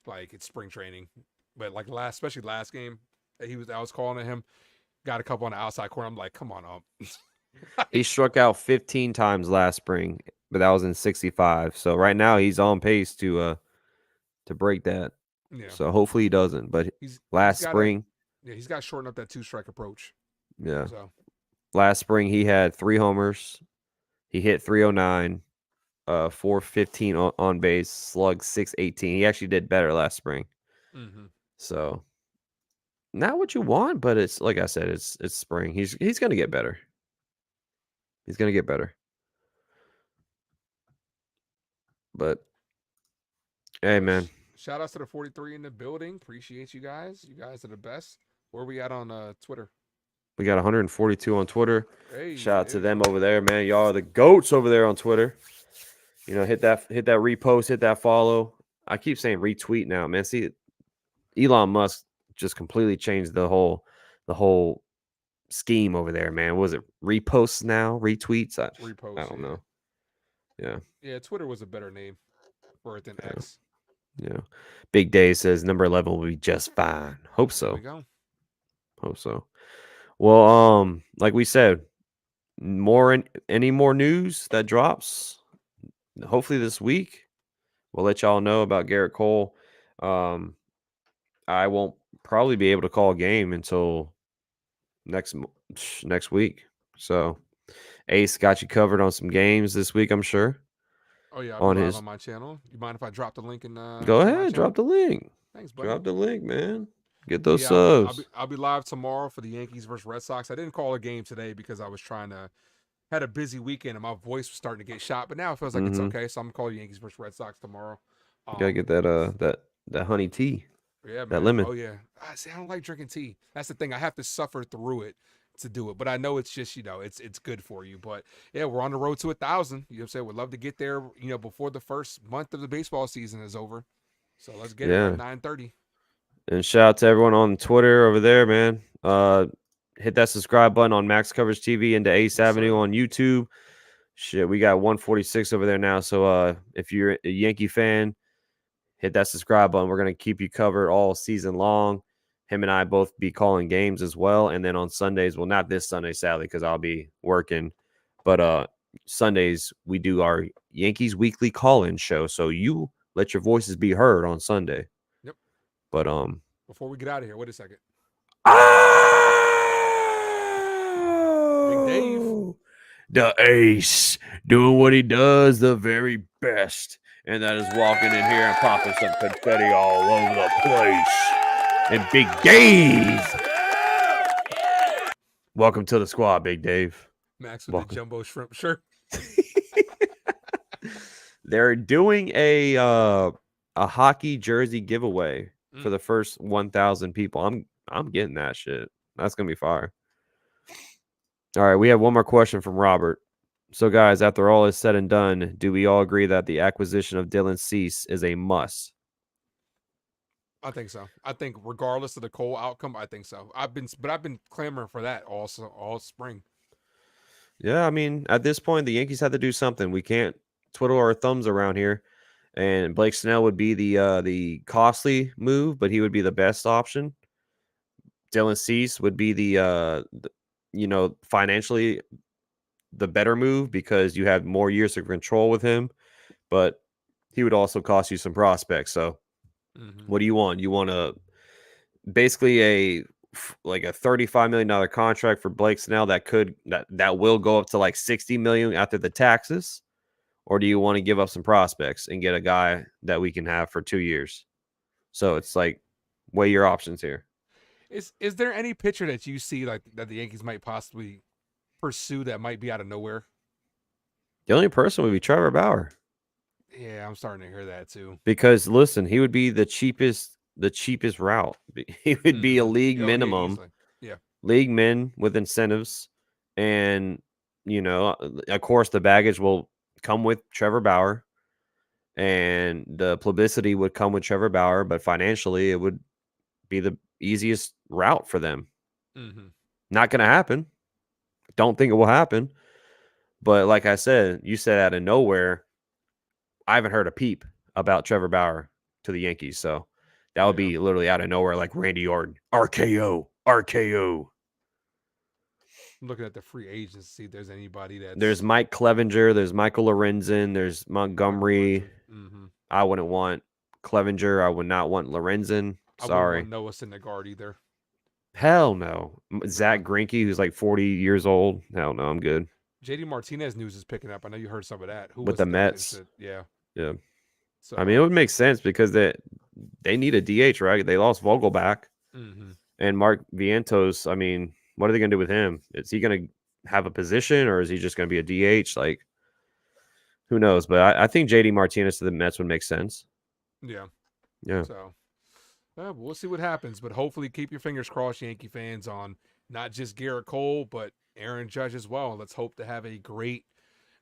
Like it's spring training, but like especially last game that I was calling at him. Got a couple on the outside corner. I'm like, come on up. he Like, struck out 15 times last spring, but that was in 65. So right now he's on pace to break that. yeah, So hopefully he doesn't. But he's last got to spring, he's got to shorten up that 2 strike approach. yeah, So last spring he had 3 homers. He hit 309, 415 on base, slug 618. He actually did better last spring. mm-hmm. So not what you want, but it's like I said, it's spring. He's gonna get better. He's gonna get better. But hey, But man, shout outs to the 43 in the building. Appreciate you guys. You guys are the best. Where we at on Twitter? we got 142 on Twitter. Shout Hey, out there to we them go. over there, man. Y'all are the goats over there on Twitter. Hit that repost, hit that follow. I keep saying retweet now, man. See, Elon Musk just completely changed the whole scheme over there, man. Was it reposts now, retweets? I Repost, don't yeah. know. Yeah, Yeah, Twitter was a better name for it than yeah, X. yeah. Big Day says number 11 will be just fine. Hope There we so. go. Hope so. Well, like we said, any more news that drops, hopefully this week, we'll let y'all know about Gerrit Cole. Um, I won't probably be able to call a game until next week. So Ace got you covered on some games this week, I'm sure. Oh yeah, I'll be On live his on my channel. You mind if I drop the link Go to my ahead, drop channel? the link. Thanks, buddy. Drop the link, man. Get But those yeah, subs. I'll be live tomorrow for the Yankees versus Red Sox. I didn't call a game today because I was trying to had a busy weekend and my voice was starting to get shot. But now it feels like it's Mm-hmm. okay, so I'm gonna call Yankees versus Red Sox tomorrow. You gotta get that that honey tea, Yeah, that man. lemon. Oh yeah. I see. I don't like drinking tea. That's the thing. I have to suffer through it to do it. But I know it's just it's good for you. But yeah, we're on the road to 1,000. You know what I'm saying? We'd love to get there. Before the first month of the baseball season is over. So let's get it by Yeah. 9:30. And shout out to everyone on Twitter over there, man. Hit that subscribe button on Max Coverage TV and to Ace Yes, Avenue sir. on YouTube. Shit, we got 146 over there now. So if you're a Yankee fan, hit that subscribe button. We're gonna keep you covered all season long. Him and I both be calling games as well. And then on Sundays, well, not this Sunday, sadly, because I'll be working. But Sundays we do our Yankees weekly call-in show. So you let your voices be heard on Sunday. Yep. But Before we get out of here, wait a second. Big Dave. oh, the ace doing what he does the very best, and that is walking in here and popping some confetti all over the place. And Big Dave, welcome to the squad, Big Dave. Max with the Welcome. jumbo shrimp shirt. They're doing a hockey jersey giveaway for Mm. the first 1,000 people. I'm getting that shit. That's gonna be fire. All right, we have one more question from Robert. So, guys, after all is said and done, do we all agree that the acquisition of Dylan Cease is a must? I think so. I think regardless of the Cole outcome, I think so. I've been clamoring for that also all spring. Yeah, I mean, at this point, the Yankees have to do something. We can't twiddle our thumbs around here. And Blake Snell would be the costly move, but he would be the best option. Dylan Cease would be financially the better move because you have more years of control with him, but he would also cost you some prospects. So, Mm-hmm. what do you want? You want basically like a $35 million contract for Blake Snell that will go up to like 60 million after the taxes, or do you want to give up some prospects and get a guy that we can have for 2 years? So it's like weigh your options here. Is there any pitcher that you see like that the Yankees might possibly pursue that might be out of nowhere? The only person would be Trevor Bauer Yeah, I'm starting to hear that too. because listen, he would be the cheapest the cheapest route. He would be a league Oh yeah, minimum, easily. Yeah. league min with incentives, and of course, the baggage will come with Trevor Bauer, and the publicity would come with Trevor Bauer, but financially, it would be the easiest route for them. Mm-hmm. Not going to happen. Don't think it will happen. But like I said, you said out of nowhere, I haven't heard a peep about Trevor Bauer to the Yankees. So that would Yeah. be literally out of nowhere, like Randy Orton. RKO. RKO. I'm looking at the free agents to see if there's anybody There's that's Mike Clevenger. There's Michael Lorenzen. There's Montgomery. Mm-hmm. I wouldn't want Clevenger. I would not want Lorenzen. I wouldn't Sorry. want Noah Syndergaard either. Hell no. Uh, Zach Greinke, who's like 40 years old. Hell no, I'm good. JD Martinez news is picking up. I know you heard some of that. Who With was the that? Mets. Yeah. Yeah. I mean, it So. would make sense because they need a DH, right? They lost Vogelback Mm-hmm. and Mark Vientos. I mean, what are they going to do with him? Is he going to have a position or is he just going to be a DH? Like, who knows? But I think JD Martinez to the Mets would make sense. Yeah. Yeah. So. We'll see what happens, but hopefully keep your fingers crossed, Yankee fans, on not just Gerrit Cole, but Aaron Judge as well. Let's hope to have a great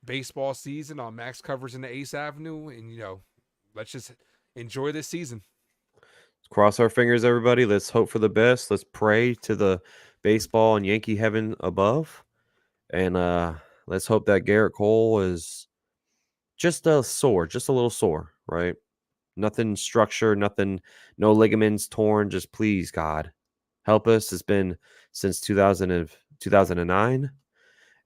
baseball season on Max coverage in the Ace Avenue, and let's just enjoy this season. Cross our fingers, everybody. Let's hope for the best. Let's pray to the baseball and Yankee heaven above. And let's hope that Gerrit Cole is just a little sore, right? Nothing structured, nothing, no ligaments torn. Just please, God, help us. It's been since 2009,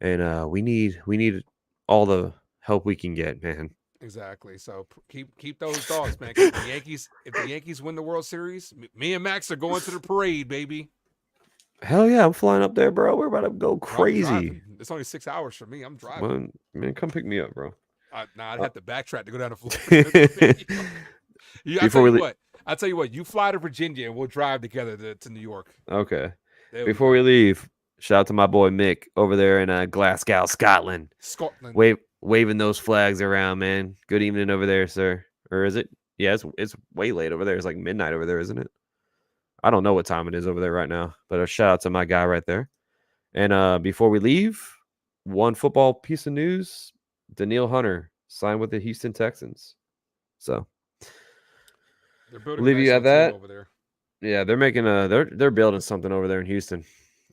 and we need all the help we can get, man. Exactly. So keep those dogs, man. Because if the Yankees win the World Series, me and Max are going to the parade, baby. Hell yeah, I'm flying up there, bro. We're about to go Well, I'm crazy. driving. It's only 6 hours for me. I'm driving. Well, man, come pick me up, bro. I'd have to backtrack to go down to Florida. I tell Before we you leave, what. I tell you what. You fly to Virginia and we'll drive together to New York. okay. There we Before we go. leave, shout out to my boy Mick over there in Glasgow, Scotland. Scotland. Waving those flags around, man. Good evening over there, sir. Or is it? Yeah, it's way late over there. It's like midnight over there, isn't it? I don't know what time it is over there right now, but a shout out to my guy right there. And before we leave, one football piece of news: Daniil Hunter signed with the Houston Texans. So They're building we'll a leave nice you at little team that. over there. Yeah, they're making they're building something over there in Houston.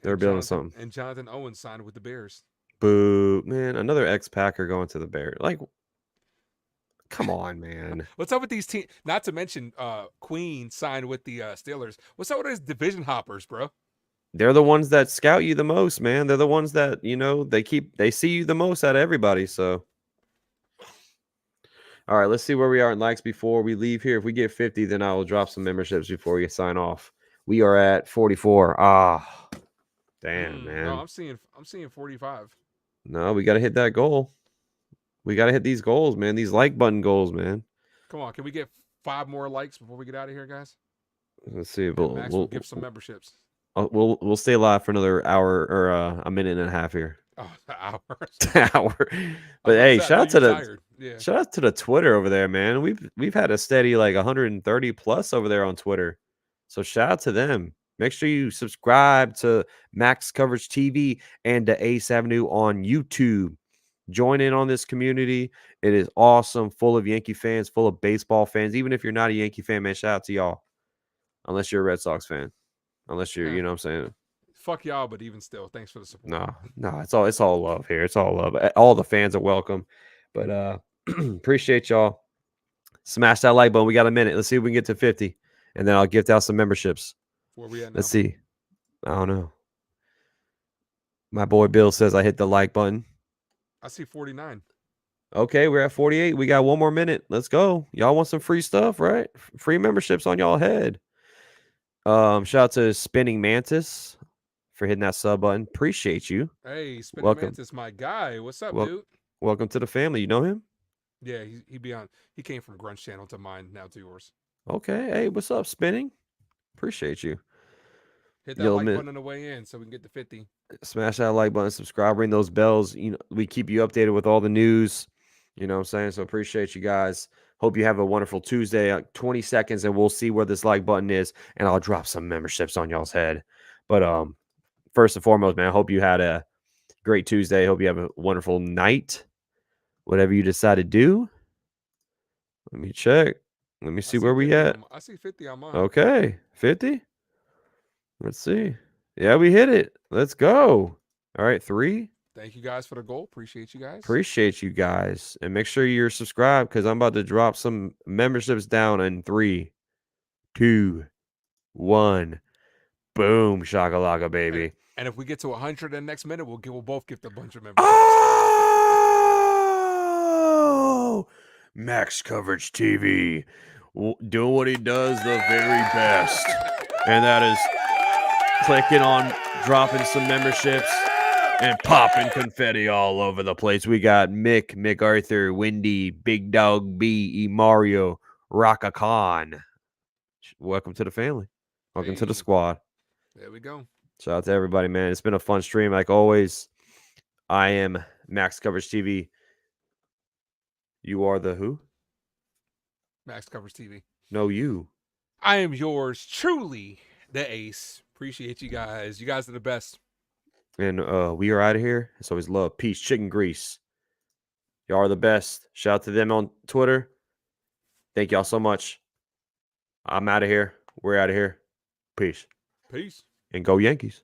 They're And building Jonathan something. and Jonathan Owens signed with the Bears. Boo, man! Another ex-Packer going to the Bears. Like, come on, man. What's up with these teams? Not to mention, Queen signed with the Steelers. What's up with these division hoppers, bro? They're the ones that scout you the most, man. They're the ones that they see you the most out of everybody. So, all right, let's see where we are in likes before we leave here. If we get 50, then I will drop some memberships before we sign off. We are at 44. Ah, damn, No, man. I'm seeing 45. No, we got to hit that goal. We got to hit these goals, man. These like button goals, man. Come on, can we get 5 more likes before we get out of here, guys? Let's see. And Max will give some memberships. We'll stay live for another hour or a minute and a half here. Oh, hours. Hour. But hey, shout out to the Twitter over there, man. We've had a steady like 130 plus over there on Twitter. So shout out to them. Make sure you subscribe to Max Coverage TV and to Ace Avenue on YouTube. Join in on this community. It is awesome, full of Yankee fans, full of baseball fans. Even if you're not a Yankee fan, man, shout out to y'all. Unless you're a Red Sox fan. Unless you're, you know what I'm saying? Fuck y'all, but even still, thanks for the support. No, it's all love here. It's all love. All the fans are welcome. But appreciate y'all. Smash that like button. We got a minute. Let's see if we can get to 50. And then I'll gift out some memberships. Where we at now? Let's see. I don't know. My boy Bill says I hit the like button. I see 49. Okay, we're at 48. We got one more minute. Let's go. Y'all want some free stuff, right? Free memberships on y'all head. Shout out to Spinning Mantis for hitting that sub button. Appreciate you. Hey, Spinning Welcome. Mantis, my guy. What's up, dude? Welcome to the family. You know him? Yeah, he be on. He came from Grunge Channel to mine, now to yours. Okay. Hey, what's up, Spinning? Appreciate you. Hit that like button on the way in so we can get to 50. Smash that like button, subscribe, ring those bells. We keep you updated with all the news. You know what I'm saying? So appreciate you guys. Hope you have a wonderful Tuesday. 20 seconds and we'll see where this like button is and I'll drop some memberships on y'all's head. But first and foremost, man, I hope you had a great Tuesday. Hope you have a wonderful night. Whatever you decide to do. Let me check. Let me see where we at. I see 50 on mine. Okay. 50? Let's see. Yeah, we hit it. Let's go. All right, 3. Thank you guys for the goal. Appreciate you guys. Appreciate you guys. And make sure you're subscribed because I'm about to drop some memberships down in 3, 2, 1. Boom, shakalaka, baby. And if we get to 100 in the next minute, we'll both gift a bunch of memberships. Oh! Max Coverage TV. Doing what he does the very best. And that is clicking on dropping some memberships and popping confetti all over the place. We got Mick Arthur, Wendy, Big Dog B, E Mario, Raka Khan. Welcome to the family. Welcome to the squad. There we go. Shout out to everybody, man. It's been a fun stream, like always. I am Max Coverage TV. You are the who? Max Coverage TV. No, you. I am yours truly, the ace. Appreciate you guys. You guys are the best. And we are out of here. It's always love, peace, chicken grease. Y'all are the best. Shout out to them on Twitter. Thank y'all so much. I'm out of here. We're out of here. Peace. Peace. And go Yankees.